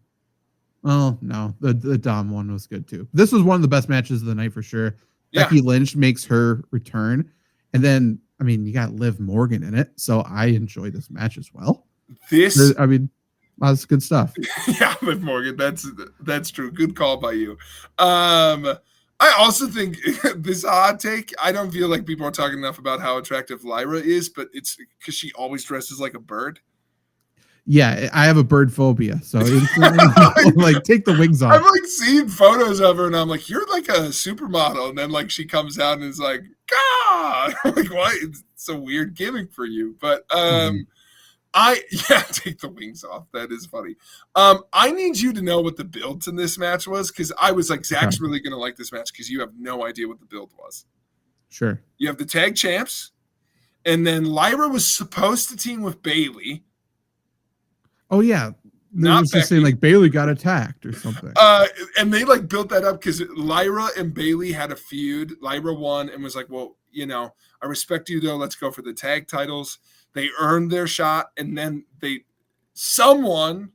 Oh no, the Dom one was good too. This was one of the best matches of the night for sure. Yeah. Becky Lynch makes her return, and then I mean, you got Liv Morgan in it, so I enjoyed this match as well. I mean, lots of good stuff. Yeah, Liv Morgan, that's true. Good call by you. I also think this hot take, I don't feel like people are talking enough about how attractive Lyra is, but it's because she always dresses like a bird. Yeah, I have a bird phobia, so like take the wings off. I've like seen photos of her, and I'm like, you're like a supermodel, and then like she comes out and is like, God, I'm like, why? It's a weird gimmick for you, but take the wings off. That is funny. I need you to know what the build to this match was, because I was like, Zach's really gonna like this match because you have no idea what the build was. Sure. You have the tag champs, and then Lyra was supposed to team with Bayley. Oh yeah, not just saying like Bayley got attacked or something. And they like built that up because Lyra and Bayley had a feud. Lyra won and was like, "Well, you know, I respect you though. Let's go for the tag titles." They earned their shot, and then someone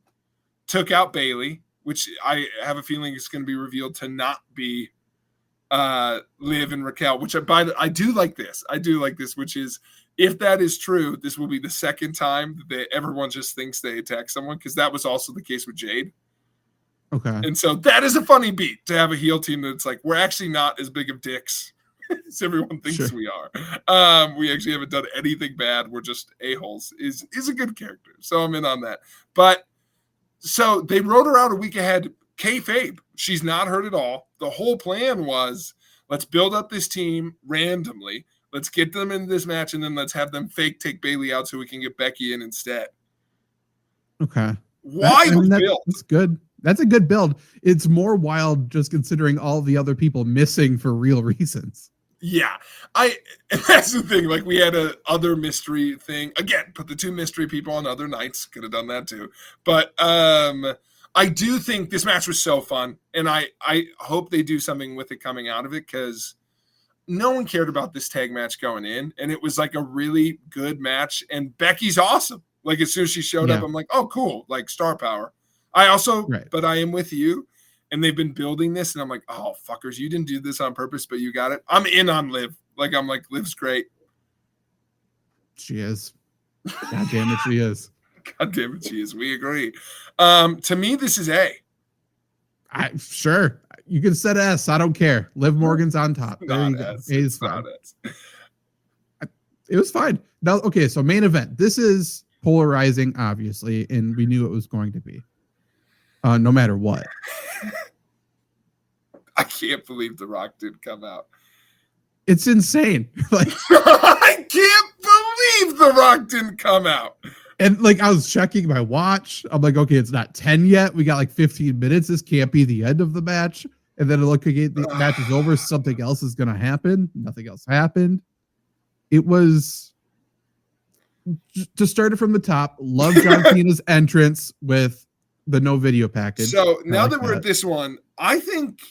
took out Bayley, which I have a feeling is going to be revealed to not be Liv and Raquel. Which I do like this. I do like this, which is, if that is true, this will be the second time that everyone just thinks they attack someone, because that was also the case with Jade. Okay. And so that is a funny beat to have a heel team that's like, we're actually not as big of dicks as everyone thinks we are. We actually haven't done anything bad. We're just a-holes is a good character. So I'm in on that. But so they wrote her out a week ahead. Kayfabe, she's not hurt at all. The whole plan was, let's build up this team randomly. Let's get them in this match, and then let's have them fake take Bayley out so we can get Becky in instead. Okay. Wild build. That's good. That's a good build. It's more wild just considering all the other people missing for real reasons. Yeah. That's the thing. Like, we had a other mystery thing. Again, put the two mystery people on other nights. Could have done that too. But I do think this match was so fun, and I hope they do something with it coming out of it, because no one cared about this tag match going in, and it was like a really good match, and Becky's awesome. Like, as soon as she showed up, I'm like, oh, cool, like star power. But I am with you, and they've been building this, and I'm like, oh, fuckers, you didn't do this on purpose, but you got it. I'm in on Liv. Like, I'm like, Liv's great. She is. God damn it, she is. God damn it, she is. We agree. To me, this is A. Sure. You can set S. I don't care. Liv Morgan's on top. There you go. It's fine. It was fine. Now, okay, so main event. This is polarizing, obviously, and we knew it was going to be. No matter what. I can't believe The Rock didn't come out. It's insane. Like, I can't believe The Rock didn't come out. And like, I was checking my watch. I'm like, okay, it's not 10 yet. We got like 15 minutes. This can't be the end of the match. And then look again, the match is over. Something else is going to happen. Nothing else happened. It was, to start it from the top, love John Cena's entrance with the no video package. So now that we're at this one, I think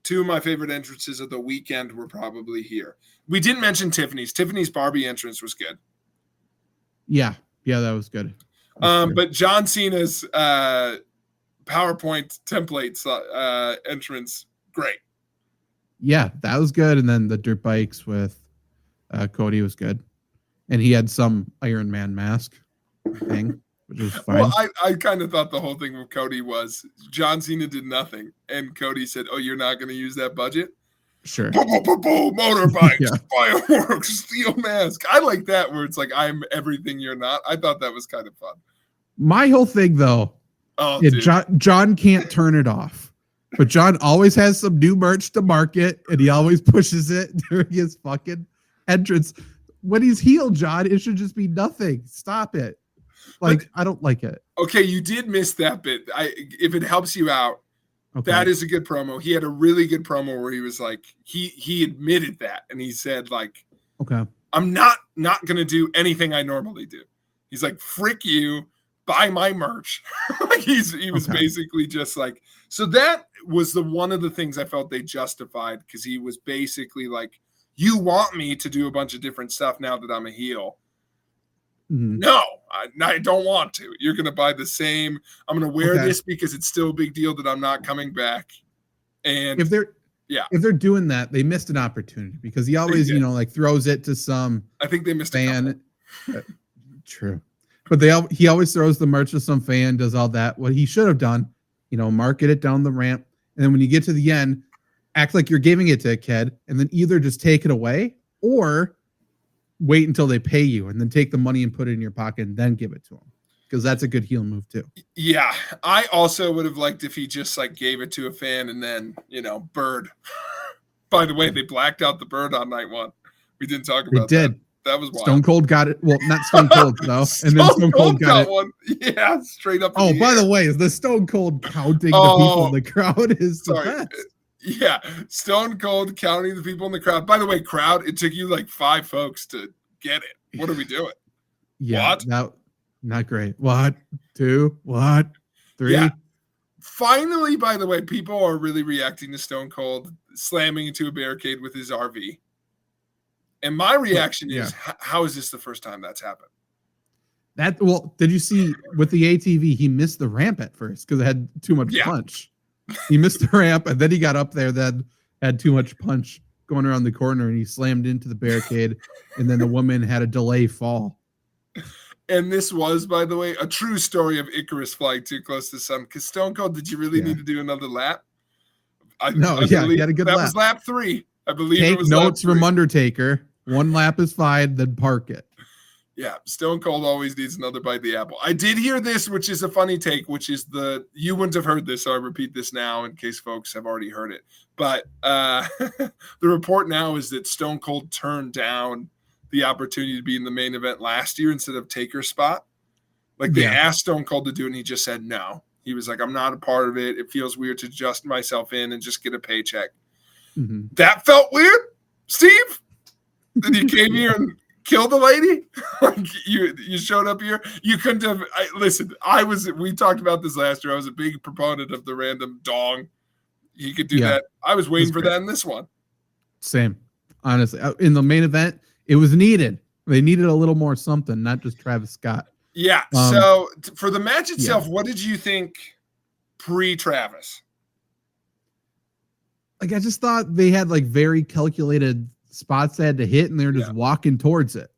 two of my favorite entrances of the weekend were probably here. We didn't mention Tiffany's. Tiffany's Barbie entrance was good. Yeah, that was good. But John Cena's PowerPoint templates entrance, great. Yeah, that was good. And then the dirt bikes with Cody was good. And he had some Iron Man mask thing, which was fine. Well, I kind of thought the whole thing with Cody was John Cena did nothing. And Cody said, oh, you're not going to use that budget? Sure. Motorbikes, fireworks, steel mask. I like that, where it's like, I'm everything you're not. I thought that was kind of fun. My whole thing, though, John can't turn it off. But John always has some new merch to market, and he always pushes it during his fucking entrance. When he's healed, John, it should just be nothing. Stop it. Like, I don't like it. Okay, you did miss that bit. If it helps you out, okay. That is a good promo. He had a really good promo where he was like, he admitted that, and he said, like, okay, I'm not going to do anything I normally do. He's like, frick you, buy my merch. Like he was basically just like, so that was one of the things I felt they justified, because he was basically like, you want me to do a bunch of different stuff now that I'm a heel. No, I don't want to. You're going to buy the same. I'm going to wear this because it's still a big deal that I'm not coming back. And if they're doing that, they missed an opportunity, because he always, like throws it to some. I think they missed fan. True. But he always throws the merch to some fan, does all that. What he should have done, market it down the ramp. And then when you get to the end, act like you're giving it to a kid, and then either just take it away or wait until they pay you and then take the money and put it in your pocket and then give it to them. Because that's a good heel move too. Yeah. I also would have liked if he just like gave it to a fan and then, Bird. By the way, they blacked out the Bird on night one. We didn't talk about that. That was wild. Stone Cold got it. Well, not Stone Cold though. And then Stone Cold got it. One. Yeah, straight up. Oh, by the way, the Stone Cold counting the people in the crowd is the best. Yeah, Stone Cold counting the people in the crowd. By the way, crowd, it took you like 5 folks to get it. What are we doing? Yeah, not great. 1, 2, 3. Yeah. Finally, by the way, people are really reacting to Stone Cold slamming into a barricade with his RV. And my reaction is, how is this the first time that's happened? Did you see with the ATV, he missed the ramp at first because it had too much punch. He missed the ramp, and then he got up there, then had too much punch going around the corner, and he slammed into the barricade, and then the woman had a delay fall. And this was, by the way, a true story of Icarus flying too close to the sun. Because Stone Cold, did you really need to do another lap? He had a good lap. That was lap 3. I believe Take it was notes from Undertaker. 1 lap is fine, then park it. Yeah, Stone Cold always needs another bite of the apple. I did hear this, which is a funny take, which is you wouldn't have heard this, so I repeat this now in case folks have already heard it. But the report now is that Stone Cold turned down the opportunity to be in the main event last year instead of Taker's spot. Like they asked Stone Cold to do it, and he just said no. He was like, I'm not a part of it. It feels weird to adjust myself in and just get a paycheck. Mm-hmm. That felt weird, Steve? That you came here and killed the lady? Like you showed up here? You couldn't have listen, we talked about this last year. I was a big proponent of the random dong. He could do that. I was waiting for that in this one. Same. Honestly. In the main event, it was needed. They needed a little more something, not just Travis Scott. Yeah. So for the match itself, what did you think pre-Travis? Like, I just thought they had like very calculated spots they had to hit, and they were just walking towards it.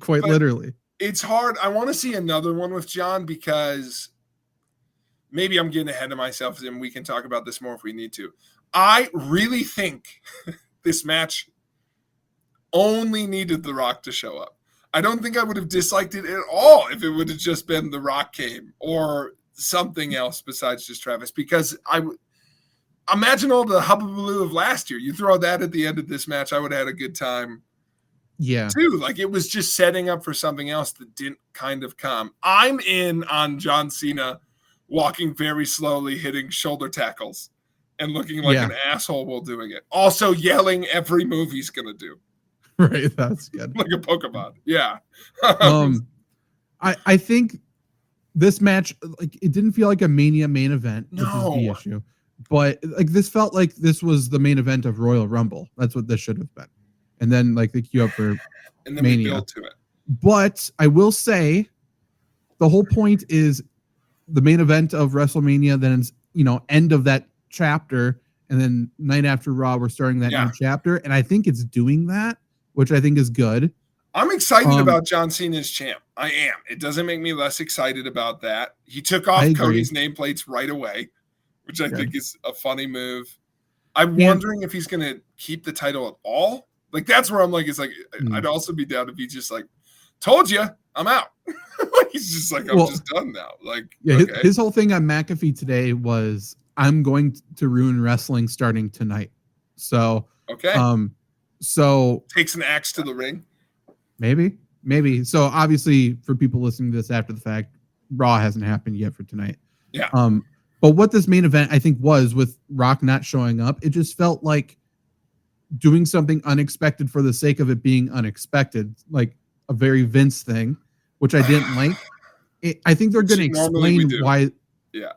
Quite literally. It's hard. I want to see another one with John, because maybe I'm getting ahead of myself, and we can talk about this more if we need to. I really think this match only needed The Rock to show up. I don't think I would have disliked it at all if it would have just been The Rock came or something else besides just Travis, because imagine all the hubbubaloo of last year. You throw that at the end of this match, I would have had a good time. Yeah. Too. Like, it was just setting up for something else that didn't kind of come. I'm in on John Cena walking very slowly, hitting shoulder tackles and looking like an asshole while doing it. Also yelling every move he's going to do. Right. That's good. Like a Pokemon. Yeah. I think this match, like, it didn't feel like a Mania main event, which is the issue. But like, this felt like this was the main event of Royal Rumble. That's what this should have been. And then like they queue up for and then Mania. We build to it. But I will say the whole point is the main event of WrestleMania, then it's, end of that chapter, and then night after Raw, we're starting that new chapter. And I think it's doing that, which I think is good. I'm excited about John Cena as champ. I am. It doesn't make me less excited about that. He took off Cody's nameplates right away, which I think is a funny move. I'm wondering if he's going to keep the title at all. Like, that's where I'm like, it's like, I'd also be down if he just like, told you, I'm out. Like, he's just like, I'm just done now. Like, his whole thing on McAfee today was, I'm going to ruin wrestling starting tonight. So, so takes an axe to the ring. Maybe. So obviously for people listening to this after the fact, Raw hasn't happened yet for tonight. Yeah. But what this main event, I think, was with Rock not showing up, it just felt like doing something unexpected for the sake of it being unexpected, like a very Vince thing, which I didn't like. I think they're going to explain why. Yeah.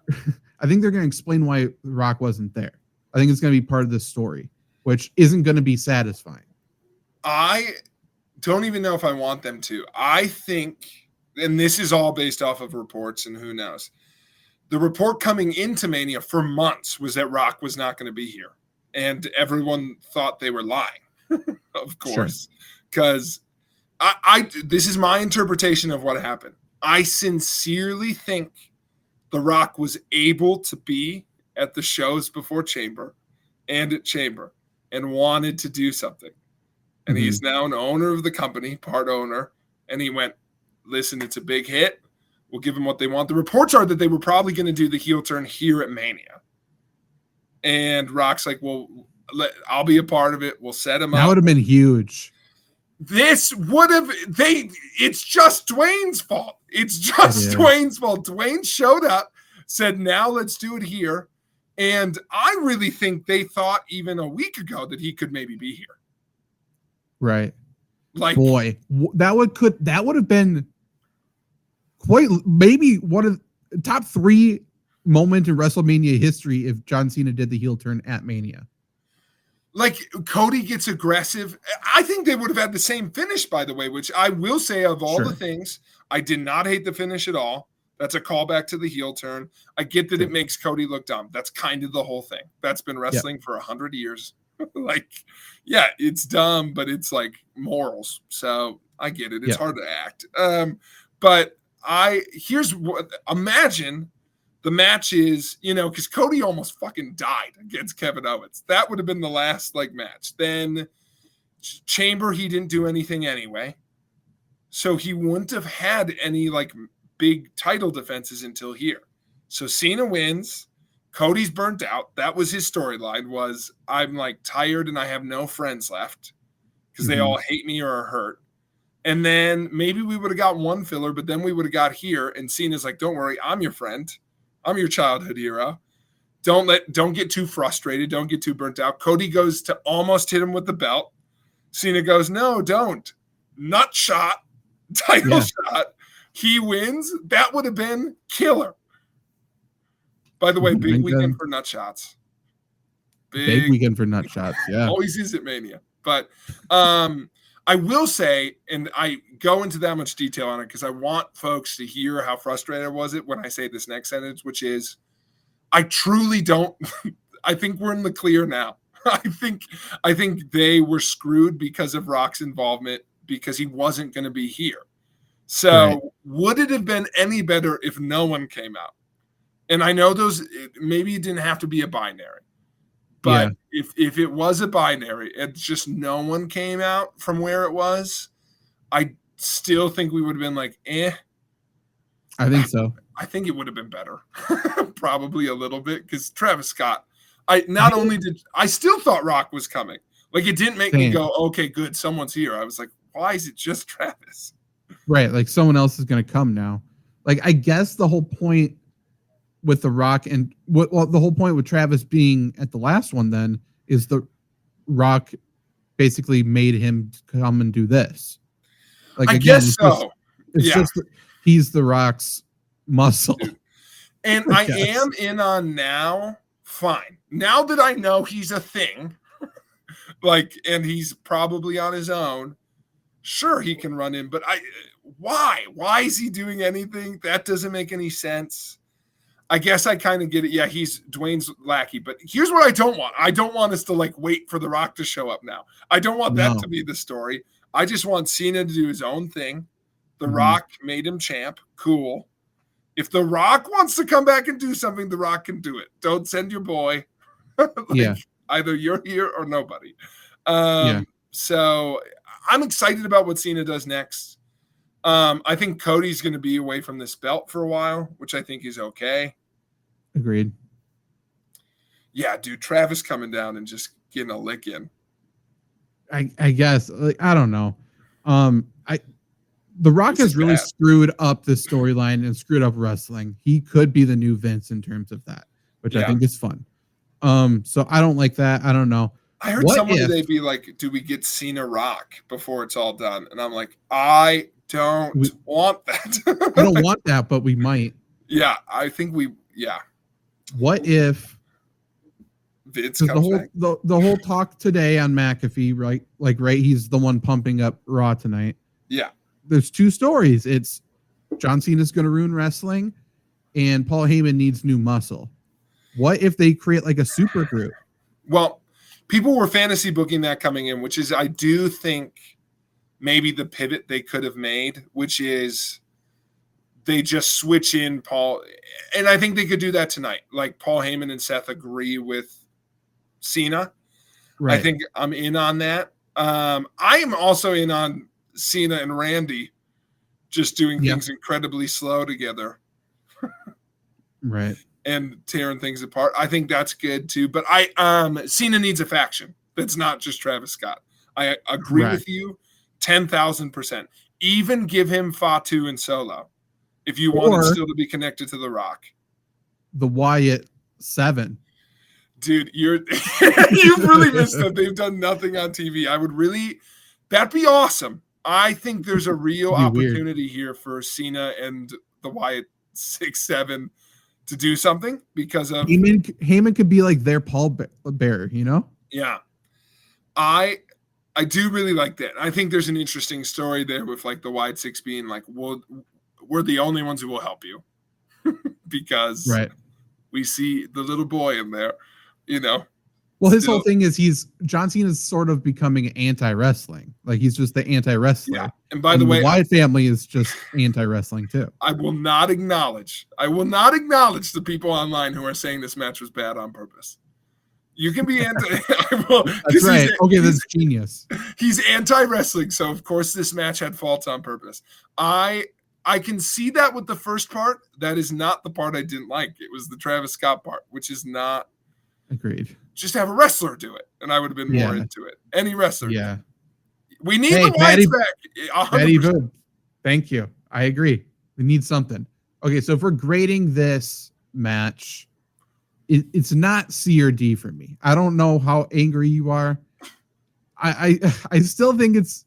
I think they're going to explain why The Rock wasn't there. I think it's going to be part of this story, which isn't going to be satisfying. I don't even know if I want them to. I think, and this is all based off of reports and who knows, the report coming into Mania for months was that Rock was not going to be here. And everyone thought they were lying, of course, because this is my interpretation of what happened. I sincerely think The Rock was able to be at the shows before Chamber and at Chamber and wanted to do something. And he's now an owner of the company, part owner. And he went, listen, it's a big hit. We'll give them what they want. The reports are that they were probably going to do the heel turn here at Mania. And Rock's like, well, I'll be a part of it. We'll set him up. That would have been huge. This would have, it's just Dwayne's fault. It's just Dwayne's fault. Dwayne showed up, said, now let's do it here. And I really think they thought even a week ago that he could maybe be here. Right. Like, boy, that would have been quite maybe one of the top 3 moment in WrestleMania history if John Cena did the heel turn at Mania. Like, Cody gets aggressive. I think they would have had the same finish, by the way, which I will say of all the things, I did not hate the finish at all. That's a callback to the heel turn. I get that it makes Cody look dumb. That's kind of the whole thing. That's been wrestling for 100 years. Like, yeah, it's dumb, but it's like morals. So I get it. It's hard to act. But here's what, imagine the match is, because Cody almost fucking died against Kevin Owens. That would have been the last match. Then Chamber, he didn't do anything anyway. So he wouldn't have had any big title defenses until here. So Cena wins. Cody's burnt out. That was his storyline, was I'm tired and I have no friends left because they all hate me or are hurt. And then maybe we would have got one filler, but then we would have got here and Cena's like, don't worry, I'm your friend. I'm your childhood hero. Don't get too frustrated. Don't get too burnt out. Cody goes to almost hit him with the belt. Cena goes, no, don't. Nut shot, title shot. He wins. That would have been killer. By the way, big weekend for nut shots. Big weekend for nut shots. Yeah. Always is at Mania. But I will say, and I go into that much detail on it because I want folks to hear how frustrated I was when I say this next sentence, which is, I truly don't. I think we're in the clear now. I think they were screwed because of Rock's involvement because he wasn't going to be here. So would it have been any better if no one came out? And I know maybe it didn't have to be a binary, but if it was a binary, it's just no one came out from where it was, I still think we would have been like, eh. I think so. I think it would have been better, probably a little bit, because Travis Scott, I still thought Rock was coming. It didn't make me go, okay, good, someone's here. I was like, why is it just Travis? Right, someone else is going to come now. I guess the whole point with The Rock and the whole point with Travis being at the last one then is The Rock basically made him come and do this. I guess so. It's just he's The Rock's muscle. And I am in on now. Fine. Now that I know he's a thing, and he's probably on his own, sure, he can run in, but why? Why is he doing anything? That doesn't make any sense. I guess I kind of get it. Yeah, he's Dwayne's lackey, but here's what I don't want. I don't want us to wait for The Rock to show up now. I don't want that to be the story. I just want Cena to do his own thing. The Rock made him champ. Cool. If The Rock wants to come back and do something, The Rock can do it. Don't send your boy. Either you're here or nobody. So I'm excited about what Cena does next. I think Cody's going to be away from this belt for a while, which I think is okay. Agreed. Yeah, dude, Travis coming down and just getting a lick in. I guess. I don't know. The Rock has really screwed up the storyline and screwed up wrestling. He could be the new Vince in terms of that, which I think is fun. So I don't like that. I don't know. I heard someone today be like, do we get Cena Rock before it's all done? And I'm like, I don't want that. We don't want that, but we might. Yeah, I think What if Vince comes back? The whole talk today on McAfee, right? Like, right, he's the one pumping up Raw tonight. Yeah. There's two stories. It's John Cena's going to ruin wrestling, and Paul Heyman needs new muscle. What if they create like a super group? Well, people were fantasy booking that coming in, which is, I do think, maybe the pivot they could have made, which is they just switch in Paul. And I think they could do that tonight. Like, Paul Heyman and Seth agree with Cena. Right. I think I'm in on that. I am also in on Cena and Randy just doing things incredibly slow together. Right. And tearing things apart. I think that's good too. But Cena needs a faction that's not just Travis Scott. I agree with you 10,000%. Even give him Fatu and Solo if you want it still to be connected to The Rock. The Wyatt 7. Dude, you've really missed that. They've done nothing on TV. That'd be awesome. I think there's a real opportunity here for Cena and the Wyatt 6-7 to do something because of Heyman could be like their Paul Bearer, you know? Yeah. I do really like that. I think there's an interesting story there with like the Wyatt 6 being like, well, we're the only ones who will help you because we see the little boy in there, you know. Well, his whole thing is John Cena is sort of becoming anti-wrestling. Like, he's just the anti-wrestler. Yeah. And by the way, the Wyatt family is just anti-wrestling too. I will not acknowledge the people online who are saying this match was bad on purpose. You can be anti. That's right. Okay, that's genius. He's anti-wrestling, so of course this match had faults on purpose. I can see that with the first part. That is not the part I didn't like. It was the Travis Scott part, which is not. Agreed. Just have a wrestler do it, and I would have been more into it. Any wrestler. Yeah. We need the Wyatts back. Patty Boone. Thank you. I agree. We need something. Okay, so if we're grading this match, it's not C or D for me. I don't know how angry you are. I still think it's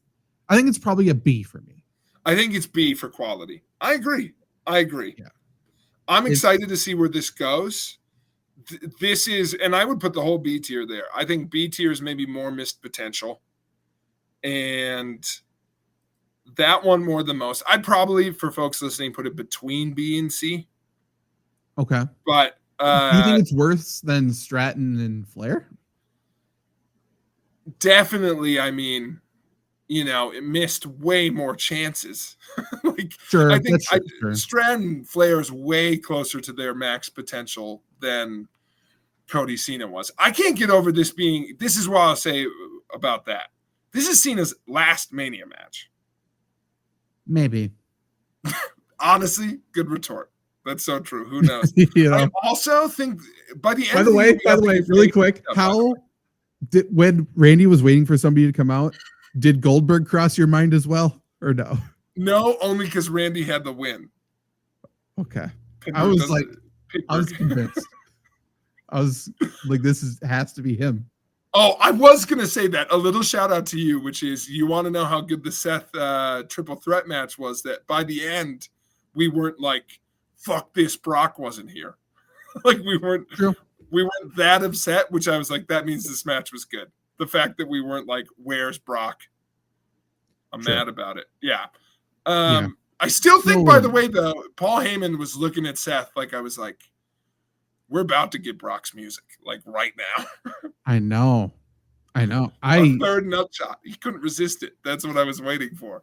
probably a B for me. I think it's B for quality. I agree. Yeah. I'm excited to see where this goes. This is, and I would put the whole B tier there. I think B tier is maybe more missed potential. And that one more than most. I'd probably, for folks listening, put it between B and C. Okay. But do you think it's worse than Stratton and Flair? Definitely. I mean, you know, it missed way more chances. Sure. I think Stratton and Flair is way closer to their max potential than Cody Cena was. I can't get over this being. This is what I'll say about that. This is Cena's last Mania match. Maybe. Honestly, good retort. That's so true. Who knows? I also think by the end. By the way, really quick, when Randy was waiting for somebody to come out, did Goldberg cross your mind as well, or no? No, only because Randy had the win. Okay, I was convinced. I was like, has to be him. Oh, I was going to say that. A little shout out to you, which is you want to know how good the Seth triple threat match was, that by the end, we weren't like, fuck this, Brock wasn't here. Like we weren't that upset, which I was like, that means this match was good. The fact that we weren't like, where's Brock? I'm mad about it. Yeah. I still think, by the way, though, Paul Heyman was looking at Seth like I was like, we're about to get Brock's music, like right now. I know. A third nut shot. He couldn't resist it. That's what I was waiting for.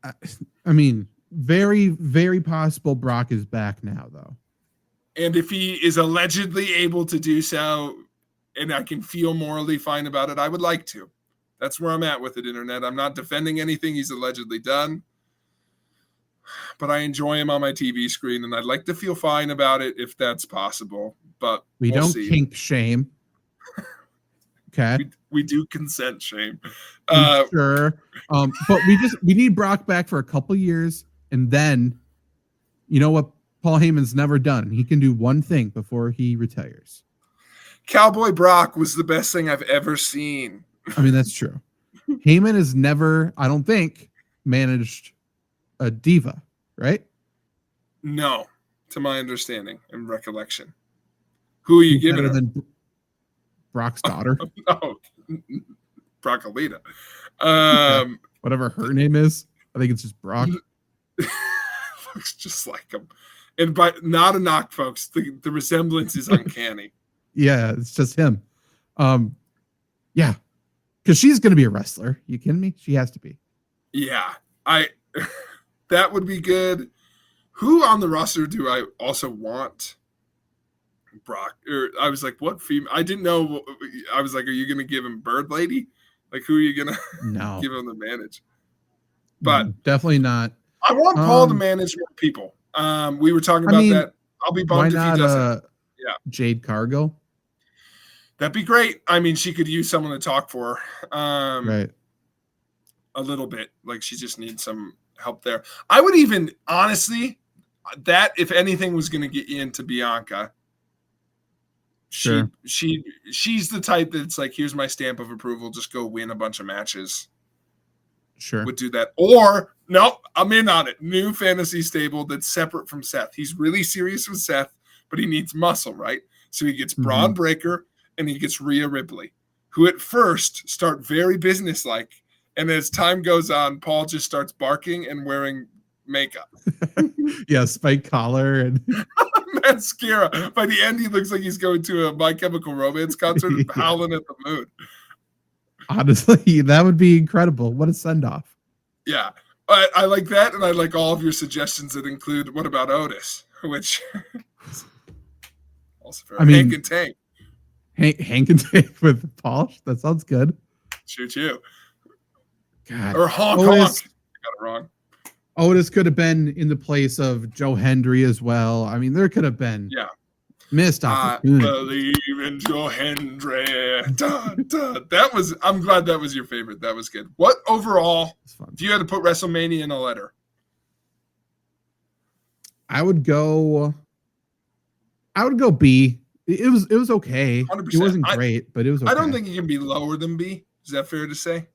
I mean, very, very possible Brock is back now, though. And if he is allegedly able to do so, and I can feel morally fine about it, I would like to. That's where I'm at with it, Internet. I'm not defending anything he's allegedly done. But I enjoy him on my TV screen, and I'd like to feel fine about it if that's possible. But we don't kink shame. Okay, we do consent shame. Sure, but we need Brock back for a couple years, and then you know what Paul Heyman's never done. He can do one thing before he retires. Cowboy Brock was the best thing I've ever seen. I mean, that's true. Heyman has never, I don't think, managed a diva, right? No, to my understanding and recollection. Who are you giving her? Than Brock's daughter. No, Broccolina. Whatever her name is. I think it's just Brock. Looks just like him. And by not a knock, folks. The resemblance is uncanny. Yeah, it's just him. Yeah. Because she's gonna be a wrestler. You kidding me? She has to be. Yeah. That would be good. Who on the roster do I also want? Brock. Or I was like, what female? I didn't know. I was like, are you gonna give him Bird Lady? Like, who are you gonna give him to manage? But definitely not. I want Paul to manage more people. We were talking about that. I'll be bummed if he doesn't. Yeah, Jade Cargill. That'd be great. I mean, she could use someone to talk for her. Right. A little bit. Like, she just needs some help there. I would even, honestly, that if anything was going to get you into Bianca, she's the type that's like, here's my stamp of approval. Just go win a bunch of matches. Sure. Would do that. Or, no, I'm in on it. New fantasy stable that's separate from Seth. He's really serious with Seth, but he needs muscle, right? So he gets Braun Breaker and he gets Rhea Ripley, who at first start very businesslike. And as time goes on, Paul just starts barking and wearing makeup. Yeah, spike collar and mascara. By the end, he looks like he's going to a My Chemical Romance concert, howling at the moon. Honestly, that would be incredible. What a send-off. Yeah. I like that, and I like all of your suggestions that include, what about Otis? Which also very Hank and Tank. Hank and Tank with Paul? That sounds good. Shoot you. God. Or Honk. I got it wrong. Otis could have been in the place of Joe Hendry as well. I mean, there could have been missed opportunity. I believe in Joe Hendry. That was. I'm glad that was your favorite. That was good. What overall? If you had to put WrestleMania in a letter, I would go B. It was okay. 100%. It wasn't great, but it was okay. I don't think it can be lower than B. Is that fair to say?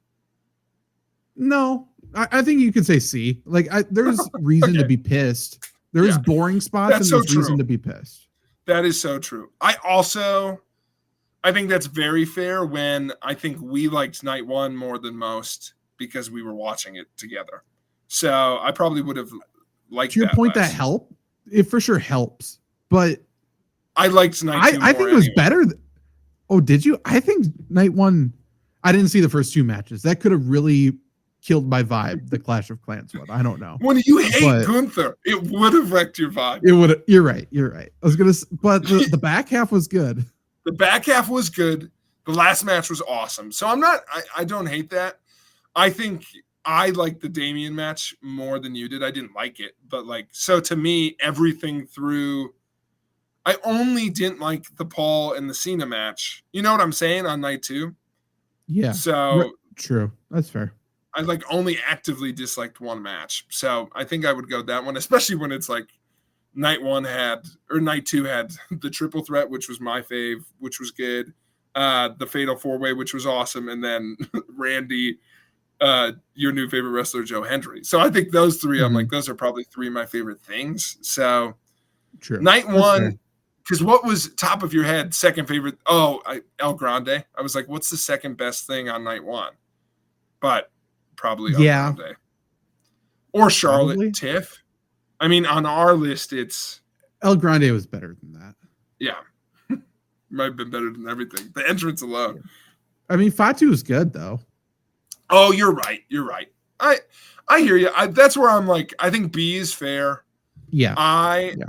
No, I think you could say C. Like, there's reason to be pissed. There's boring spots, and there's reason to be pissed. That is so true. I think that's very fair when I think we liked night one more than most because we were watching it together. So I probably would have liked that. To your point, that helped. It for sure helps. But I liked night two. I think it was better. Oh, did you? I think night one, I didn't see the first two matches. That could have really killed my vibe, the Clash of Clans one. I don't know. When you hate Gunther, it would have wrecked your vibe. It would. You're right. I was gonna, but the back half was good. The back half was good. The last match was awesome. So I don't hate that. I think I liked the Damian match more than you did. I didn't like it, but so to me, everything through. I only didn't like the Paul and the Cena match. You know what I'm saying on night two? Yeah. So true. That's fair. I only actively disliked one match. So I think I would go that one, especially when it's night two had the triple threat, which was my fave, which was good. The fatal four-way, which was awesome. And then Randy, your new favorite wrestler, Joe Hendry. So I think those three, I'm those are probably three of my favorite things. So true. Night one, because what was top of your head, second favorite? Oh, El Grande. I was like, what's the second best thing on night one? But probably El Grande. Or Charlotte Tiff. I mean, on our list, it's El Grande was better than that. Yeah. Might have been better than everything. The entrance alone. I mean, Fatu was good, though. Oh, you're right. I hear you. That's where I'm I think B is fair. Yeah. I'm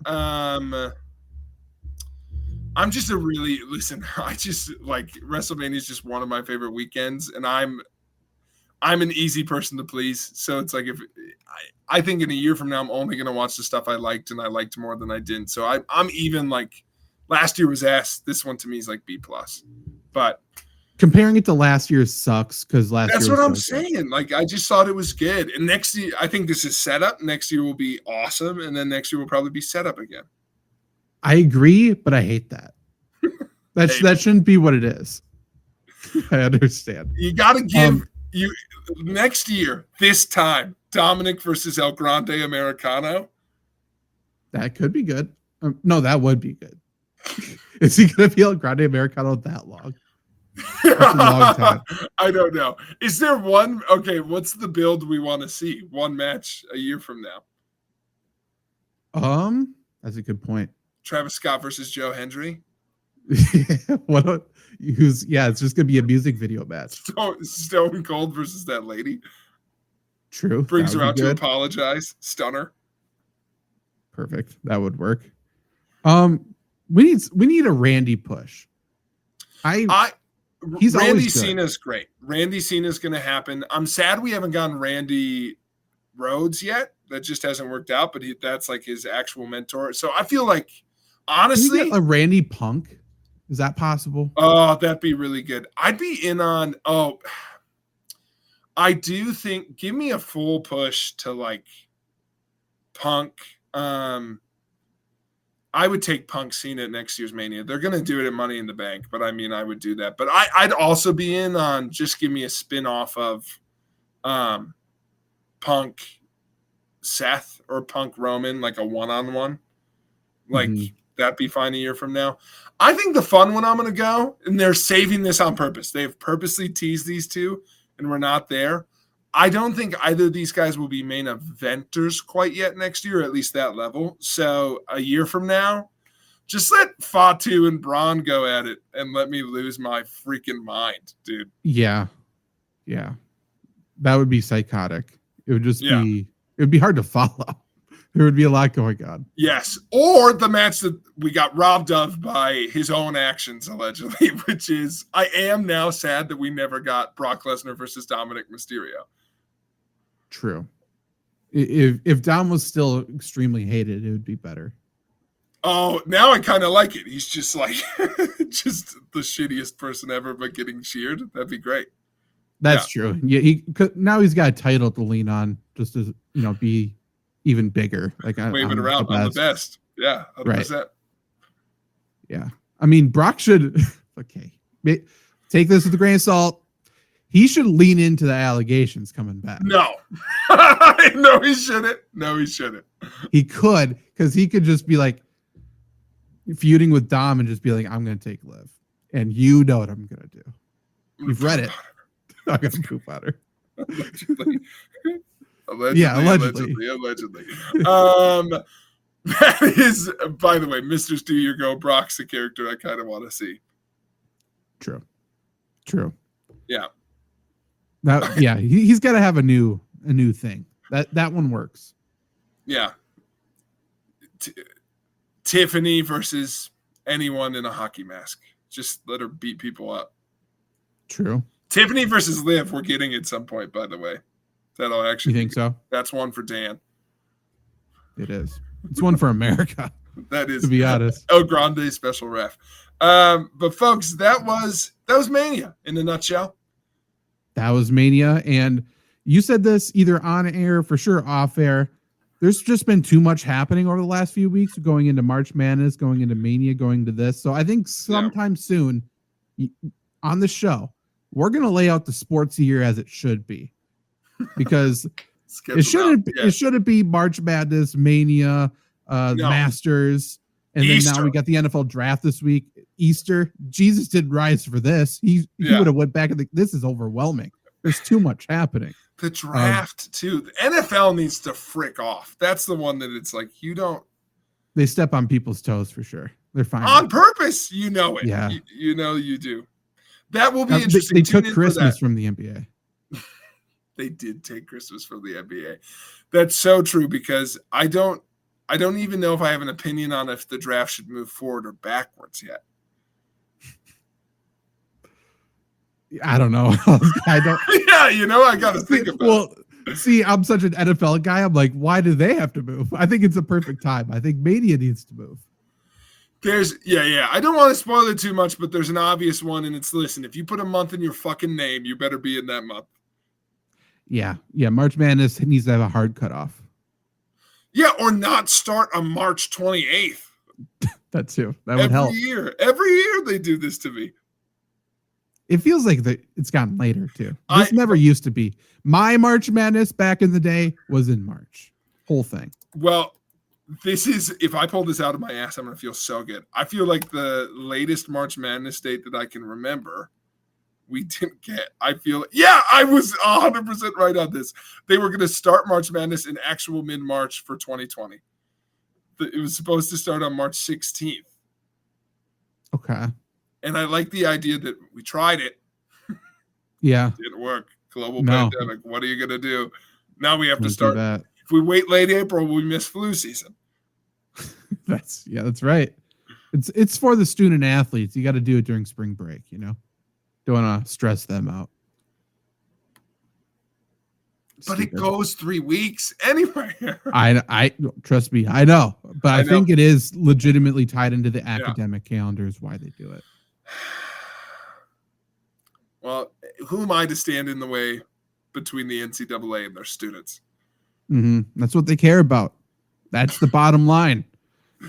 just I just WrestleMania is just one of my favorite weekends, and I'm an easy person to please. So it's if I think in a year from now, I'm only going to watch the stuff I liked, and I liked more than I didn't. So I'm even last year was S. This one to me is B plus, but comparing it to last year sucks because that's what I'm saying. I just thought it was good. And next year, I think this is setup. Next year will be awesome. And then next year will probably be setup again. I agree, but I hate that. That shouldn't be what it is. I understand. You got to give you next year, this time, Dominic versus El Grande Americano. That could be good. No, that would be good. Is he going to be El Grande Americano that long? That's a long time. I don't know. Is there one? Okay, what's the build we want to see? One match a year from now. That's a good point. Travis Scott versus Joe Hendry. It's just gonna be a music video match. Stone Cold versus that lady. True. Brings her out to apologize. Stunner. Perfect. That would work. We need a Randy push. Randy Cena's great. Randy Cena's going to happen. I'm sad we haven't gotten Randy Rhodes yet. That just hasn't worked out, but that's like his actual mentor. So I feel like, honestly, can we get a Randy Punk? Is that possible? Oh, that'd be really good. I'd be in on. I do think. Give me a full push to like Punk. I would take Punk Cena at next year's Mania. They're going to do it at Money in the Bank, but I mean, I would do that. But I'd also be in on just give me a spin-off of Punk Seth or Punk Roman, like a one-on-one. Like, that'd be fine a year from now. I think the fun one I'm going to go, and they're saving this on purpose. They've purposely teased these two, and we're not there. I don't think either of these guys will be main eventers quite yet next year, at least that level. So a year from now, just let Fatu and Braun go at it and let me lose my freaking mind, dude. Yeah. Yeah. That would be psychotic. It would just be, it would be hard to follow. There would be a lot going on. Yes. Or the match that we got robbed of by his own actions, allegedly, which is, I am now sad that we never got Brock Lesnar versus Dominic Mysterio. True. If Dom was still extremely hated, it would be better. Oh, now I kind of like it. He's just like, just the shittiest person ever, but getting cheered. That'd be great. That's true. Yeah, now he's got a title to lean on, just to be even bigger. Like wave it around. I'm the best. Yeah, 100%. Right. Yeah, I mean Brock should. Okay, take this with a grain of salt. He should lean into the allegations coming back. No, no, he shouldn't. No, he shouldn't. He could, because he could just be like feuding with Dom and just be like, "I'm going to take Liv," and you know what I'm going to do. You've read it. I'm going to poop on her. Allegedly. That is, by the way, Mr. Stu Your Go. Brock's the character I kind of want to see. True. Yeah. He's got to have a new thing. That one works. Yeah. Tiffany versus anyone in a hockey mask. Just let her beat people up. True. Tiffany versus Liv, we're getting at some point, by the way. That'll actually. You think so? That's one for Dan. It is. It's one for America. That is, to be honest. El Grande special ref. But folks, that was Mania in a nutshell. That was Mania, and you said this either on air, for sure off air. There's just been too much happening over the last few weeks, going into March Madness, going into Mania, going to this. So I think sometime soon on the show, we're going to lay out the sports year as it should be, because it shouldn't be March Madness, Mania, Masters, and Easter. Then now we got the NFL draft this week. Easter. Jesus didn't rise for this. He would have went back and this is overwhelming. There's too much happening. The draft too. The NFL needs to frick off. That's the one that it's like you don't. They step on people's toes for sure. They're fine on purpose. You know it. Yeah. You know you do. That will be interesting. They took Christmas from the NBA. They did take Christmas from the NBA. That's so true, because I don't even know if I have an opinion on if the draft should move forward or backwards yet. I don't know. I don't. Yeah, I got to think about it. See, I'm such an NFL guy. I'm like, why do they have to move? I think it's a perfect time. I think Mania needs to move. I don't want to spoil it too much, but there's an obvious one, and it's, listen, if you put a month in your fucking name, you better be in that month. Yeah. March Madness needs to have a hard cutoff. Yeah, or not start on March 28th. That too. That would help. Every year they do this to me. It feels like it's gotten later too. This never used to be. My March Madness back in the day was in March. Whole thing. Well, this is, if I pull this out of my ass, I'm going to feel so good. I feel like the latest March Madness date that I can remember, we didn't get. I feel, yeah, I was 100% right on this. They were going to start March Madness in actual mid-March for 2020. It was supposed to start on March 16th. Okay. And I like the idea that we tried it. Yeah. It didn't work. Global pandemic. What are you going to do? Now we have to Don't start. That. If we wait late April, we miss flu season. That's right. It's for the student athletes. You got to do it during spring break, you know. Don't want to stress them out. But it goes 3 weeks anyway. I trust me, I know. But I think it is legitimately tied into the academic calendar is why they do it. Well, who am I to stand in the way between the NCAA and their students? Mm-hmm. That's what they care about. That's the bottom line.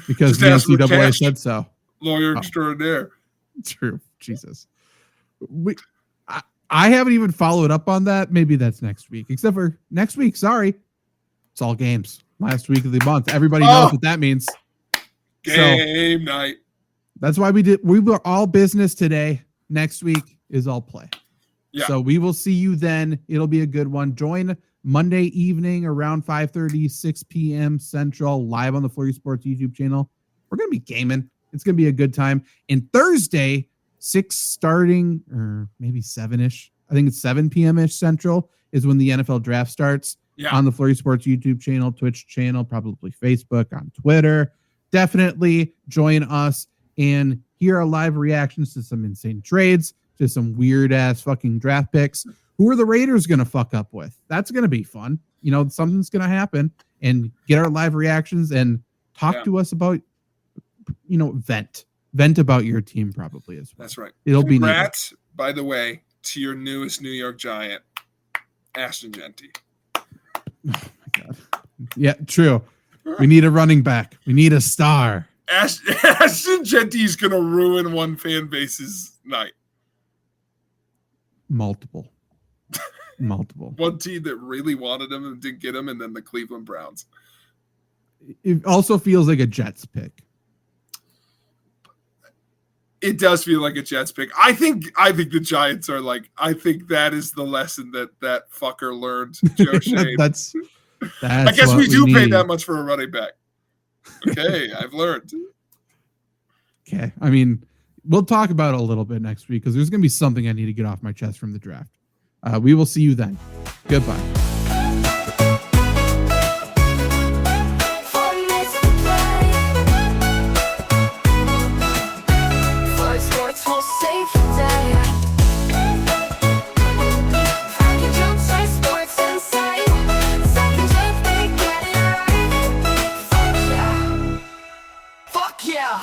Because the NCAA said so. Lawyer extraordinaire. True. Jesus. I haven't even followed up on that. Maybe that's next week. Except for next week, sorry. It's all games. Last week of the month. Everybody knows what that means. Game night. That's why we were all business today. Next week is all play. Yeah. So we will see you then. It'll be a good one. Join Monday evening around 5:30, 6 p.m. Central, live on the Flurry Sports YouTube channel. We're going to be gaming. It's going to be a good time. And Thursday, 6 starting, or maybe 7-ish. I think it's 7 p.m.-ish Central is when the NFL draft starts on the Flurry Sports YouTube channel, Twitch channel, probably Facebook, on Twitter. Definitely join us and hear our live reactions to some insane trades, to some weird-ass fucking draft picks. Who are the Raiders going to fuck up with? That's going to be fun. You know, something's going to happen, and get our live reactions and talk to us about, you know, vent about your team probably as well. That's right. It'll be Congrats, by the way, to your newest New York Giant, Ashton Genty. Oh my God. Yeah, true. We need a running back. We need a star. Ashton Genty's going to ruin one fan base's night. Multiple. One team that really wanted him and didn't get him, and then the Cleveland Browns. It also feels like a Jets pick. It does feel like a Jets pick. I think the Giants are like, I think that is the lesson that fucker learned, Joe Shane. That's I guess we do pay that much for a running back. Okay, I've learned. Okay. I mean, we'll talk about it a little bit next week because there's going to be something I need to get off my chest from the draft. We will see you then. Goodbye.